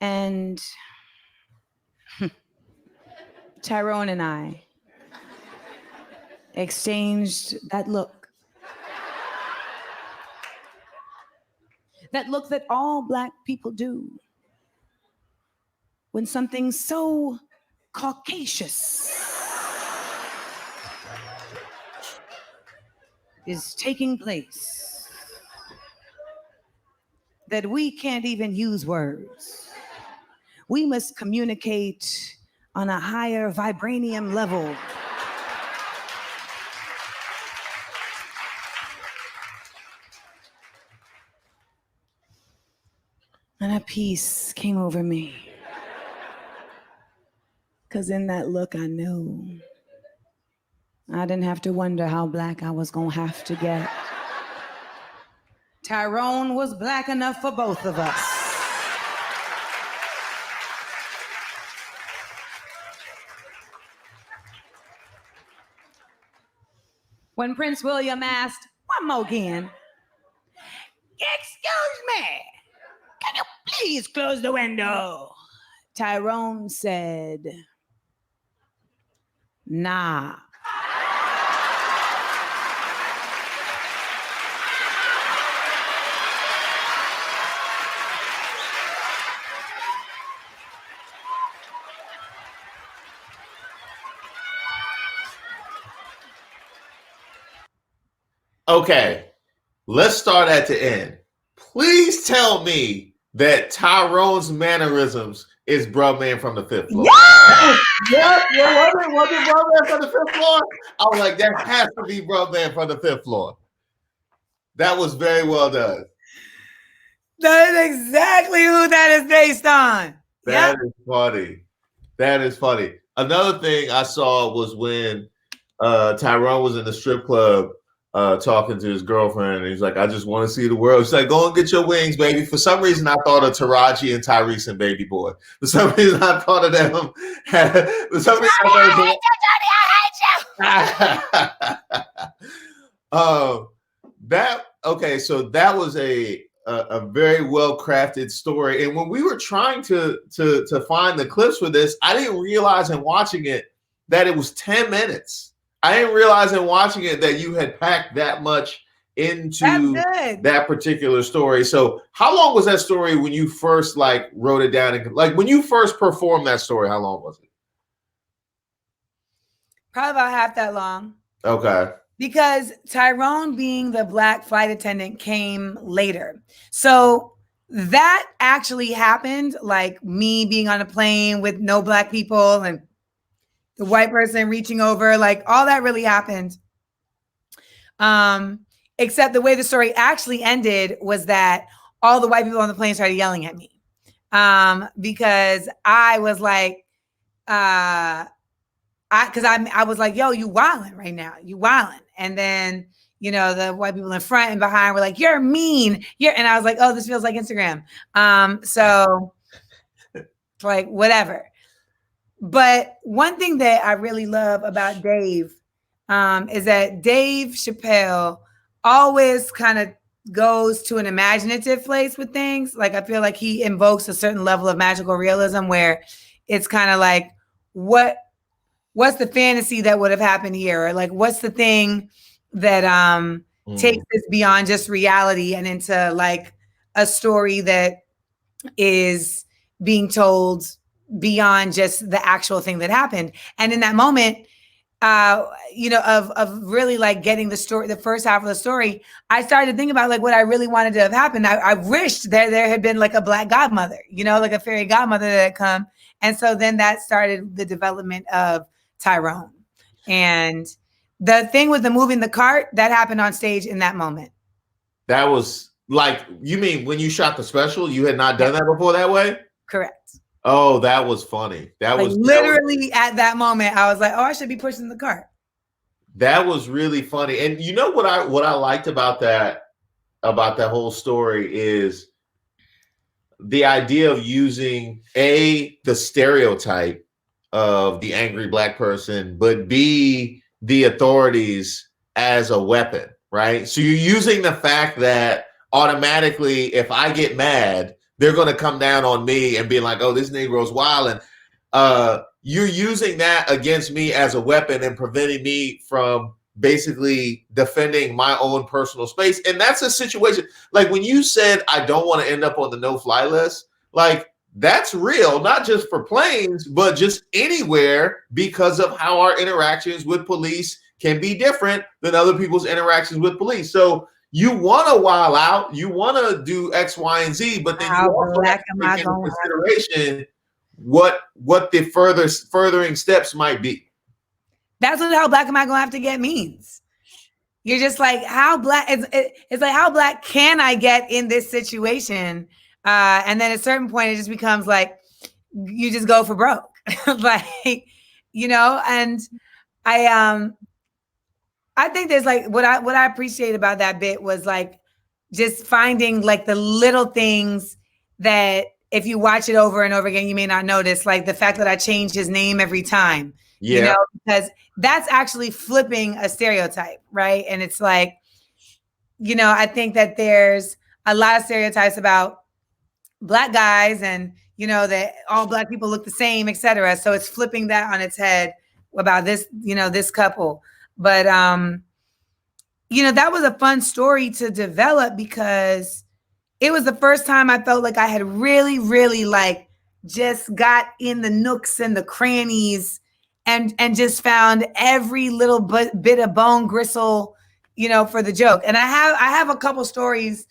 And Tyrone and I exchanged that look. That look that all black people do when something so Caucasus is taking place that we can't even use words. We must communicate on a higher vibranium level. And a peace came over me. Because in that look, I knew I didn't have to wonder how black I was going to have to get. Tyrone was black enough for both of us. When Prince William asked, one more again, excuse me, can you please close the window? Tyrone said, nah. Okay, let's start at the end. Please tell me that Tyrone's mannerisms is Bruh Man from the Fifth Floor. Yeah! Was it Bruh Man from the Fifth Floor? I was like, that has to be Bruh Man from the Fifth Floor. That was very well done. That is exactly who that is based on. That is funny. That is funny. Another thing I saw was when Tyrone was in the strip club. talking to his girlfriend, and he's like, "I just want to see the world." She's like, "Go and get your wings, baby." For some reason, I thought of Taraji and Tyrese and Baby Boy. For some reason, I thought of them. For some reason, I hate you. Okay, so that was a very well crafted story. And when we were trying to find the clips for this, I didn't realize in watching it that it was 10 minutes. I didn't realize in watching it that you had packed that much into that particular story. So how long was that story when you first wrote it down? And when you first performed that story, how long was it? Probably about half that long. Okay. Because Tyrone being the Black flight attendant came later. So that actually happened, like me being on a plane with no Black people and the white person reaching over, like all that really happened. Except the way the story actually ended was that all the white people on the plane started yelling at me. Because I was like, I was like, yo, you wilding right now. You wilding. And then, the white people in front and behind were like, you're mean. And I was like, oh, this feels like Instagram. So like whatever. But one thing that I really love about Dave is that Dave Chappelle always kind of goes to an imaginative place with things. Like I feel like he invokes a certain level of magical realism where it's kind of like, what's the fantasy that would have happened here? Or like, what's the thing that takes this beyond just reality and into like a story that is being told beyond just the actual thing that happened. And in that moment, of really like getting the story, the first half of the story, I started to think about like what I really wanted to have happened. I wished there had been like a Black godmother, like a fairy godmother that had come. And so then that started the development of Tyrone. And the thing with the moving the cart, that happened on stage in that moment. That was like, you mean when you shot the special, you had not done that before that way? Correct. Oh, that was funny. That was literally at that moment, I was like, oh, I should be pushing the cart. That was really funny. And you know what I liked about that whole story is the idea of using the stereotype of the angry Black person, but B, the authorities as a weapon, right? So you're using the fact that automatically, if I get mad, they're going to come down on me and be like, oh, this Negro's wild. And you're using that against me as a weapon and preventing me from basically defending my own personal space. And that's a situation like when you said, I don't want to end up on the no-fly list, like that's real, not just for planes, but just anywhere because of how our interactions with police can be different than other people's interactions with police. So you want to wild out, you want to do X, Y, and Z, but then you also have to take into consideration what the furthering steps might be. That's what how Black am I gonna have to get means. You're just like, how Black? It's like, how Black can I get in this situation? And then at a certain point, it just becomes like you just go for broke, like And I think there's like what I appreciate about that bit was like just finding like the little things that if you watch it over and over again, you may not notice, like the fact that I changed his name every time, because that's actually flipping a stereotype, right? And it's like, I think that there's a lot of stereotypes about Black guys and, that all Black people look the same, et cetera. So it's flipping that on its head about this, this couple. But, that was a fun story to develop because it was the first time I felt like I had really, really like just got in the nooks and the crannies and just found every little bit of bone gristle, for the joke. And I have a couple stories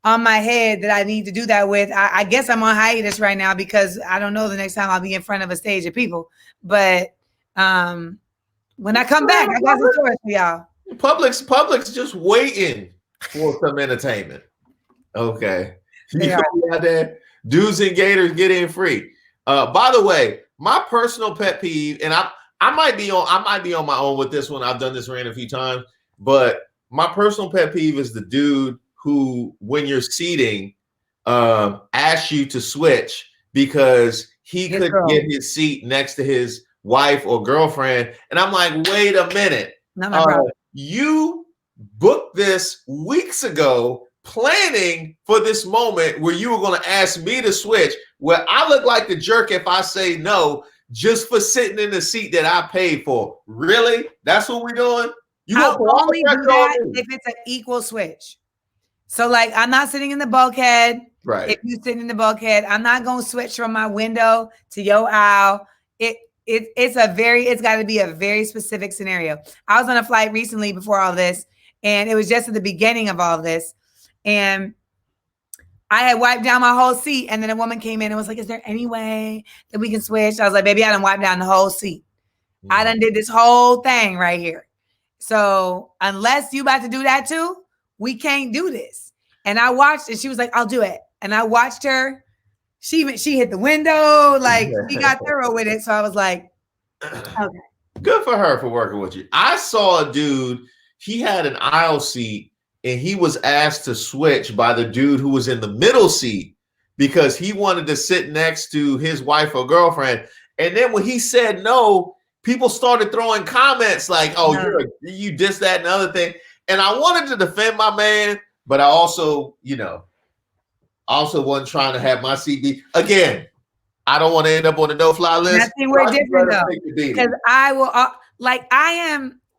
on my head that I need to do that with. I guess I'm on hiatus right now because I don't know the next time I'll be in front of a stage of people. But, when I come back, I got some stories for y'all. Public's just waiting for some entertainment. Okay. You out there, dudes and gators get in free. By the way, my personal pet peeve, and I might be on my own with this one. I've done this rant a few times, but my personal pet peeve is the dude who, when you're seating, asks you to switch because he could get his seat next to his wife or girlfriend. And I'm like, wait a minute. Not my problem. You booked this weeks ago, planning for this moment where you were going to ask me to switch, where I look like the jerk if I say no just for sitting in the seat that I paid for. Really? That's what we're doing? I'll only do that if it's an equal switch. So like, I'm not sitting in the bulkhead. Right. If you sit in the bulkhead, I'm not going to switch from my window to your aisle. It's got to be a very specific scenario. I was on a flight recently before all this, and it was just at the beginning of all this. And I had wiped down my whole seat, and then a woman came in and was like, is there any way that we can switch? I was like, baby, I done wiped down the whole seat. I done did this whole thing right here. So unless you about to do that too, we can't do this. And I watched, and she was like, I'll do it. And I watched her. She hit the window, like she got thorough with it. So I was like, okay. Good for her for working with you. I saw a dude, he had an aisle seat, and he was asked to switch by the dude who was in the middle seat because he wanted to sit next to his wife or girlfriend. And then when he said no, people started throwing comments like, oh, you dissed that and other thing. And I wanted to defend my man, but I also, wasn't trying to have my seat be, again, I don't want to end up on the no-fly list. Nothing we're different though, because I will,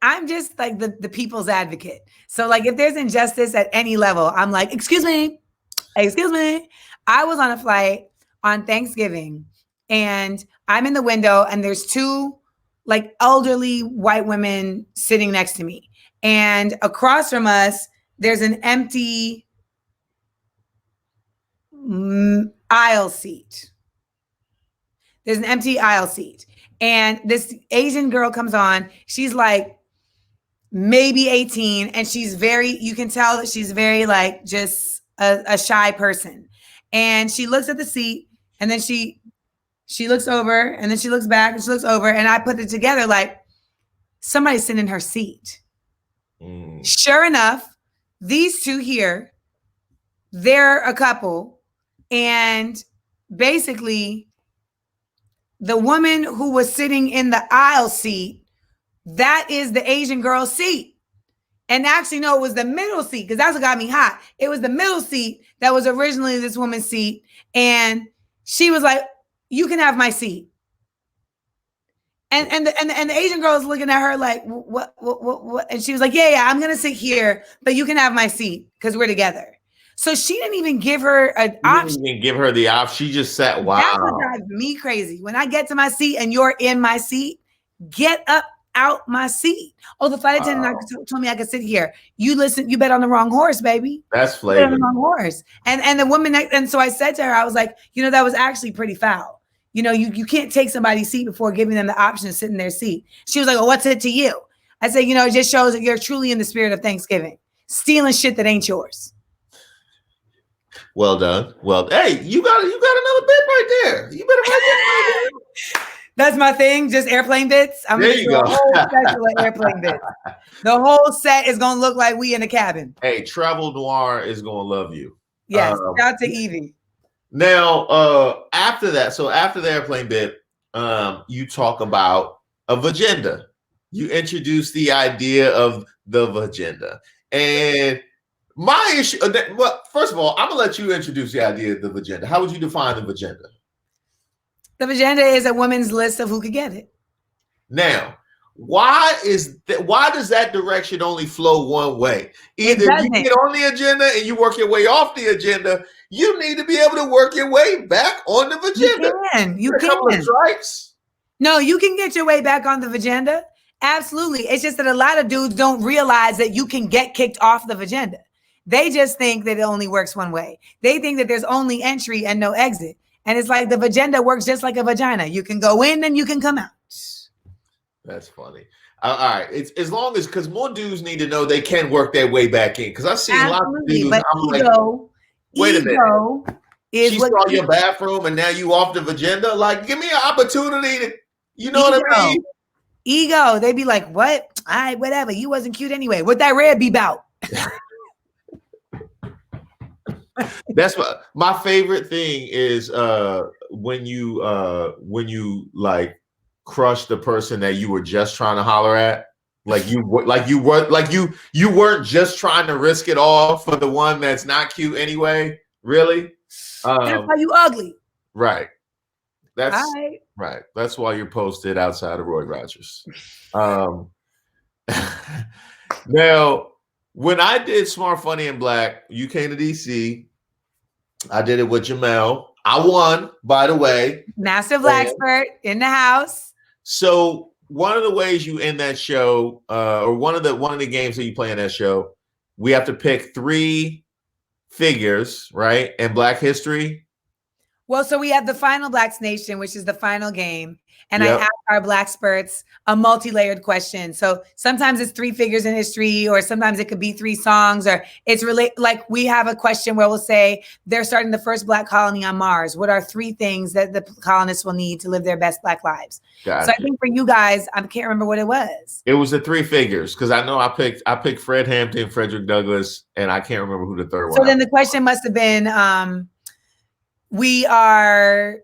I'm just like the people's advocate. So like if there's injustice at any level, I'm like, excuse me. I was on a flight on Thanksgiving and I'm in the window and there's two like elderly white women sitting next to me. And across from us, there's an empty aisle seat. And this Asian girl comes on. She's like maybe 18. And you can tell that she's very like just a shy person. And she looks at the seat and then she looks over and then she looks back and she looks over. And I put it together like somebody's sitting in her seat. Sure enough, these two here, they're a couple. And basically, the woman who was sitting in the aisle seat, that is the Asian girl's seat. And actually, no, it was the middle seat because that's what got me hot. It was the middle seat that was originally this woman's seat. And she was like, you can have my seat. And the Asian girl was looking at her like, what? And she was like, yeah, I'm going to sit here, but you can have my seat because we're together. So she didn't even give her an option. Didn't give her the option. She just sat, wow. That's what drives me crazy. When I get to my seat and you're in my seat, get up out my seat. Oh, the flight attendant told me I could sit here. You bet on the wrong horse, baby. That's flavor. You bet on the wrong horse. And the woman, and so I said to her, I was like, that was actually pretty foul. You can't take somebody's seat before giving them the option to sit in their seat. She was like, well, what's it to you? I said, it just shows that you're truly in the spirit of Thanksgiving, stealing shit that ain't yours. Well done. Well, hey, you got another bit right there. You better write that right there. That's my thing, just airplane bits. I'm there gonna you do go. a whole special of airplane bits. The whole set is gonna look like we in the cabin. Hey, Travel Noir is gonna love you. Yes, shout out to Evie. Now, after that, so after the airplane bit, you talk about a vagenda. You introduce the idea of the vagenda. And my issue, well, first of all, I'm gonna let you introduce the idea of the vagenda. How would you define the vagenda? The vagenda is a woman's list of who could get it. Now, why does that direction only flow one way? Either you get on the agenda and you work your way off the agenda. You need to be able to work your way back on the vagenda. You can. A couple of strikes. No, you can get your way back on the vagenda. Absolutely. It's just that a lot of dudes don't realize that you can get kicked off the vagenda. They just think that it only works one way. They think that there's only entry and no exit. And it's like the vagenda works just like a vagina. You can go in and you can come out. That's funny. All right. It's as long as, because more dudes need to know they can work their way back in. Because I've seen lots of dudes. But I'm wait a minute. She saw your bathroom and now you off the vagenda. Like, give me an opportunity to, you know what I mean? Ego. They be like, what? All right, whatever. You wasn't cute anyway. What that red be about? That's what my favorite thing is when you like crush the person that you were just trying to holler at. You weren't just trying to risk it all for the one that's not cute anyway. Really? That's why you ugly. Right. Right. That's why you're posted outside of Roy Rogers. Now, when I did Smart, Funny, and Black, you came to DC. I did it with Jamel. I won, by the way. Master Blackspert in the house. So one of the ways you end that show, or one of the games that you play in that show, we have to pick 3 figures, right? In Black history. Well, so we have the final Blacks Nation, which is the final game. And I ask our Blackspurts a multi-layered question. So sometimes it's 3 figures in history, or sometimes it could be 3 songs, or it's like we have a question where we'll say they're starting the first Black colony on Mars. What are 3 things that the colonists will need to live their best Black lives? Gotcha. So I think for you guys, I can't remember what it was. It was the 3 figures, because I know I picked Fred Hampton, Frederick Douglass, and I can't remember who the third one was. So then the question must have been, we are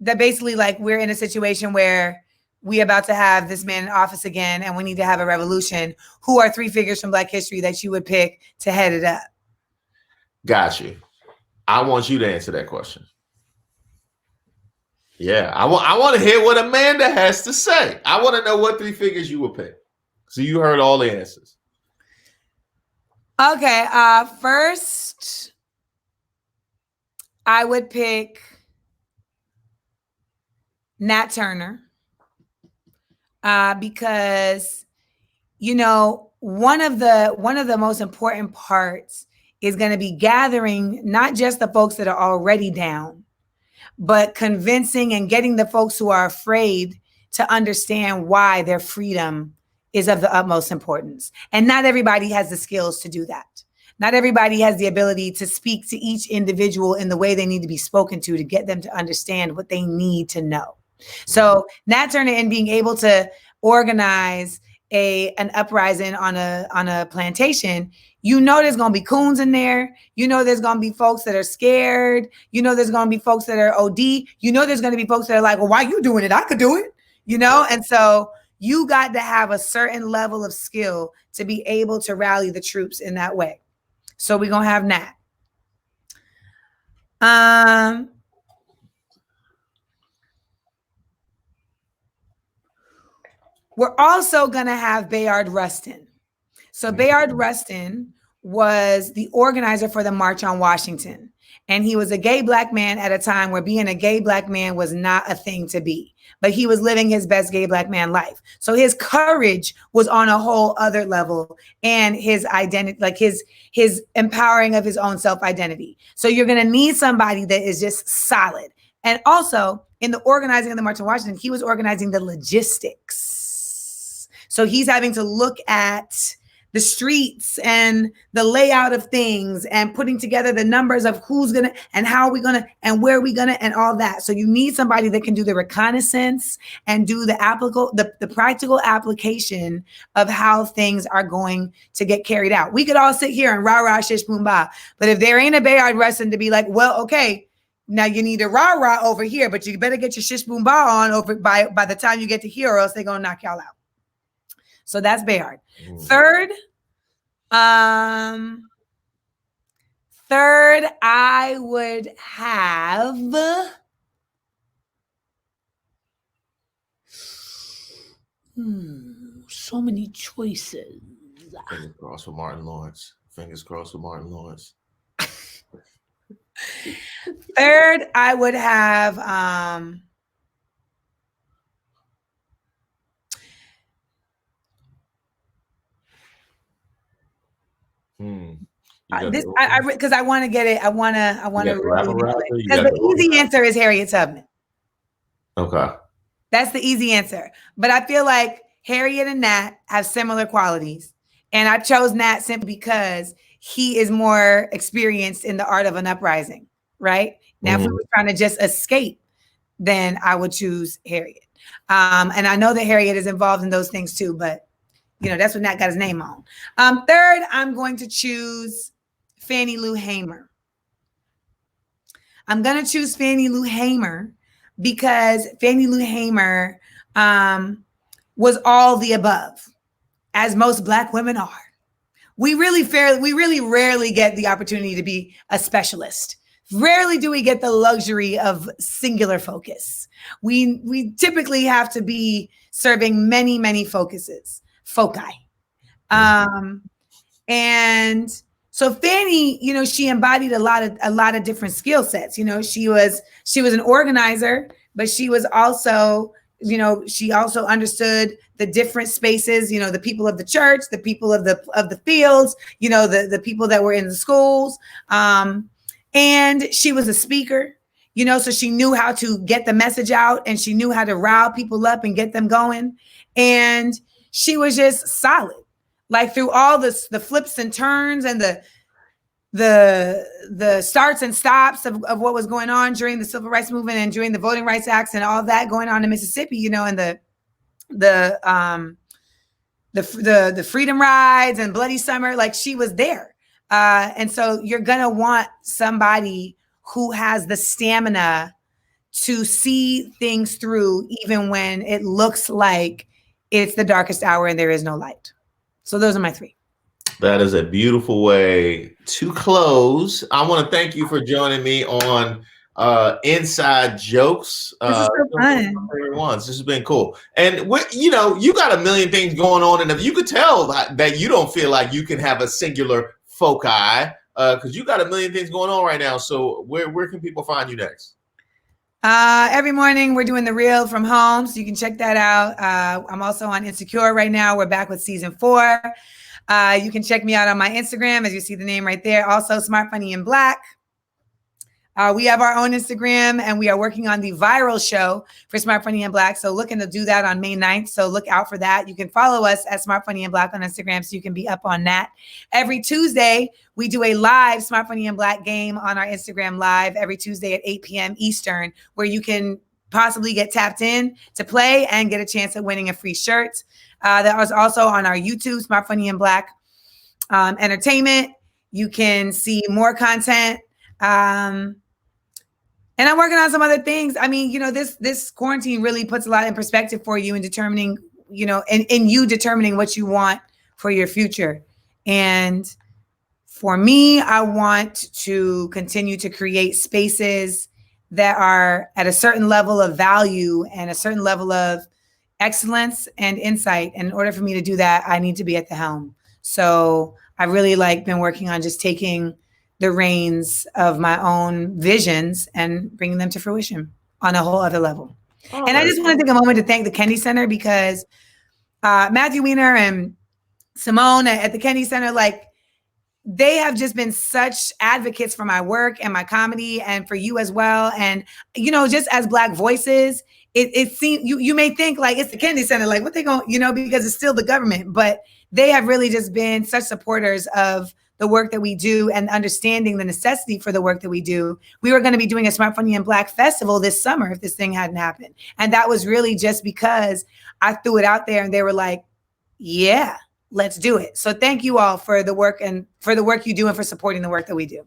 that basically like we're in a situation where we about to have this man in office again and we need to have a revolution. Who are 3 figures from Black history that you would pick to head it up? Got you. I want you to answer that question. Yeah, I want to hear what Amanda has to say. I want to know what 3 figures you would pick. So you heard all the answers. Okay, first I would pick Nat Turner, because one of the most important parts is going to be gathering not just the folks that are already down, but convincing and getting the folks who are afraid to understand why their freedom is of the utmost importance. And not everybody has the skills to do that. Not everybody has the ability to speak to each individual in the way they need to be spoken to get them to understand what they need to know. So Nat Turner, and being able to organize an uprising on a plantation, there's going to be coons in there. There's going to be folks that are scared. There's going to be folks that are OD. There's going to be folks that are like, well, why are you doing it? I could do it, And so you got to have a certain level of skill to be able to rally the troops in that way. So we're going to have Nat. We're also going to have Bayard Rustin. So Bayard Rustin was the organizer for the March on Washington. And he was a gay Black man at a time where being a gay Black man was not a thing to be. But he was living his best gay Black man life. So his courage was on a whole other level, and his identity, like his empowering of his own self-identity. So you're going to need somebody that is just solid. And also in the organizing of the March on Washington, he was organizing the logistics. So he's having to look at the streets and the layout of things and putting together the numbers of who's going to and how are we going to and where are we going to and all that. So you need somebody that can do the reconnaissance and do the practical application of how things are going to get carried out. We could all sit here and rah-rah, shish, boom, bah. But if there ain't a Bayard Rustin to be like, well, okay, now you need a rah-rah over here, but you better get your shish, boom, bah on over by the time you get to here, or else they're going to knock y'all out. So that's Bayard. Third, I would have so many choices. Fingers crossed for Martin Lawrence. Fingers crossed for Martin Lawrence. Third, I would have because I want to get it. I want to because the easy answer is Harriet Tubman. Okay, that's the easy answer. But I feel like Harriet and Nat have similar qualities, and I chose Nat simply because he is more experienced in the art of an uprising. Right now, if we were trying to just escape, then I would choose Harriet. And I know that Harriet is involved in those things too, but That's what Nat got his name on. Third, I'm going to choose Fannie Lou Hamer. I'm going to choose Fannie Lou Hamer because Fannie Lou Hamer was all the above, as most Black women are. We really rarely get the opportunity to be a specialist. Rarely do we get the luxury of singular focus. We typically have to be serving many, many foci. And so Fannie, she embodied a lot of different skill sets. She was an organizer, but she was also, she also understood the different spaces, the people of the church, the people of the fields, the people that were in the schools. And she was a speaker, so she knew how to get the message out, and she knew how to rile people up and get them going. And she was just solid, like through all the flips and turns and the starts and stops of what was going on during the Civil Rights Movement and during the Voting Rights Acts and all that going on in Mississippi, and the freedom rides and Bloody Summer, like she was there. And so you're going to want somebody who has the stamina to see things through, even when it looks like it's the darkest hour and there is no light. So those are my three. That is a beautiful way to close. I want to thank you for joining me on Inside Jokes. This is so fun. This has been cool. And you got a million things going on, and if you could tell that you don't feel like you can have a singular foci, because you got a million things going on right now. So where can people find you next? Every morning we're doing The Real from home, so you can check that out. I'm also on Insecure right now. We're back with season 4. You can check me out on my Instagram, as you see the name right there. Also, Smart, Funny, and Black. We have our own Instagram, and we are working on the viral show for Smart, Funny, and Black. So looking to do that on May 9th. So look out for that. You can follow us at Smart, Funny, and Black on Instagram, so you can be up on that. Every Tuesday, we do a live Smart, Funny, and Black game on our Instagram live every Tuesday at 8 p.m. Eastern, where you can possibly get tapped in to play and get a chance at winning a free shirt. That was also on our YouTube, Smart, Funny, and Black Entertainment. You can see more content. And I'm working on some other things. I mean, this quarantine really puts a lot in perspective for you in determining, in you determining what you want for your future. And for me, I want to continue to create spaces that are at a certain level of value and a certain level of excellence and insight. And in order for me to do that, I need to be at the helm. So I really been working on just taking the reins of my own visions and bringing them to fruition on a whole other level. Oh, and I just want to take a moment to thank the Kennedy Center, because Matthew Weiner and Simone at the Kennedy Center, they have just been such advocates for my work and my comedy, and for you as well. And, just as Black voices, it seems you may think it's the Kennedy Center, what they going, because it's still the government, but they have really just been such supporters of the work that we do and understanding the necessity for the work that we do. We were going to be doing a Smart, Funny, and Black festival this summer if this thing hadn't happened. And that was really just because I threw it out there and they were like, yeah, let's do it. So thank you all for the work and for the work you do and for supporting the work that we do.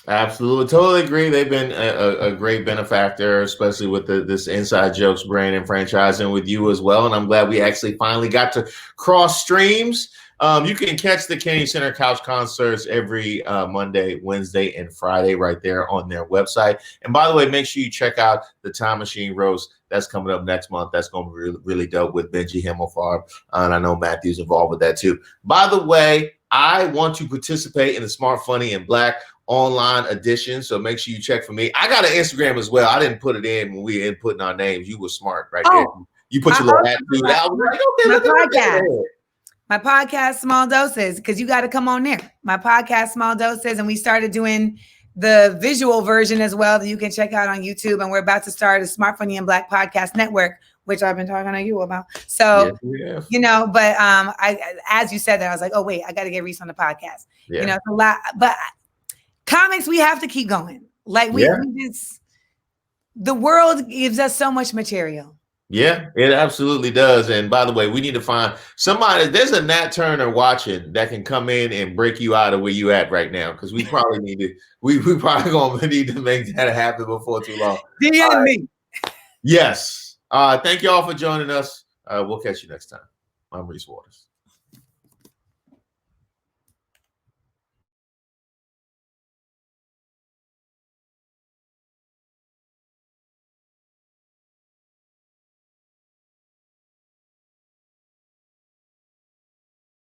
Absolutely. Totally agree. They've been a great benefactor, especially with this Inside Jokes brand and franchising with you as well. And I'm glad we actually finally got to cross streams. You can catch the Kennedy Center Couch Concerts every Monday, Wednesday, and Friday right there on their website. And by the way, make sure you check out the Time Machine Roast. That's coming up next month. That's going to be really, really dope with Benji Himmelfarb. And I know Matthew's involved with that too. By the way, I want to participate in the Smart, Funny, and Black online edition. So make sure you check for me. I got an Instagram as well. I didn't put it in when we were inputting our names. You were smart right there. You put your little attitude out. Okay, look at that. My podcast, Small Doses, because you got to come on there. My podcast, Small Doses, and we started doing the visual version as well that you can check out on YouTube. And we're about to start a Smart, Funny, and Black podcast network, which I've been talking to you about. So, but as you said that, I was like, oh, wait, I got to get Reese on the podcast. Yeah. It's a lot. But comics, we have to keep going. We just, the world gives us so much material. Yeah, it absolutely does. And by the way, we need to find somebody. There's a Nat Turner watching that can come in and break you out of where you at right now, because we probably need to. We probably gonna need to make that happen before too long. DM me. Yes. Thank you all for joining us. We'll catch you next time. I'm Reese Waters.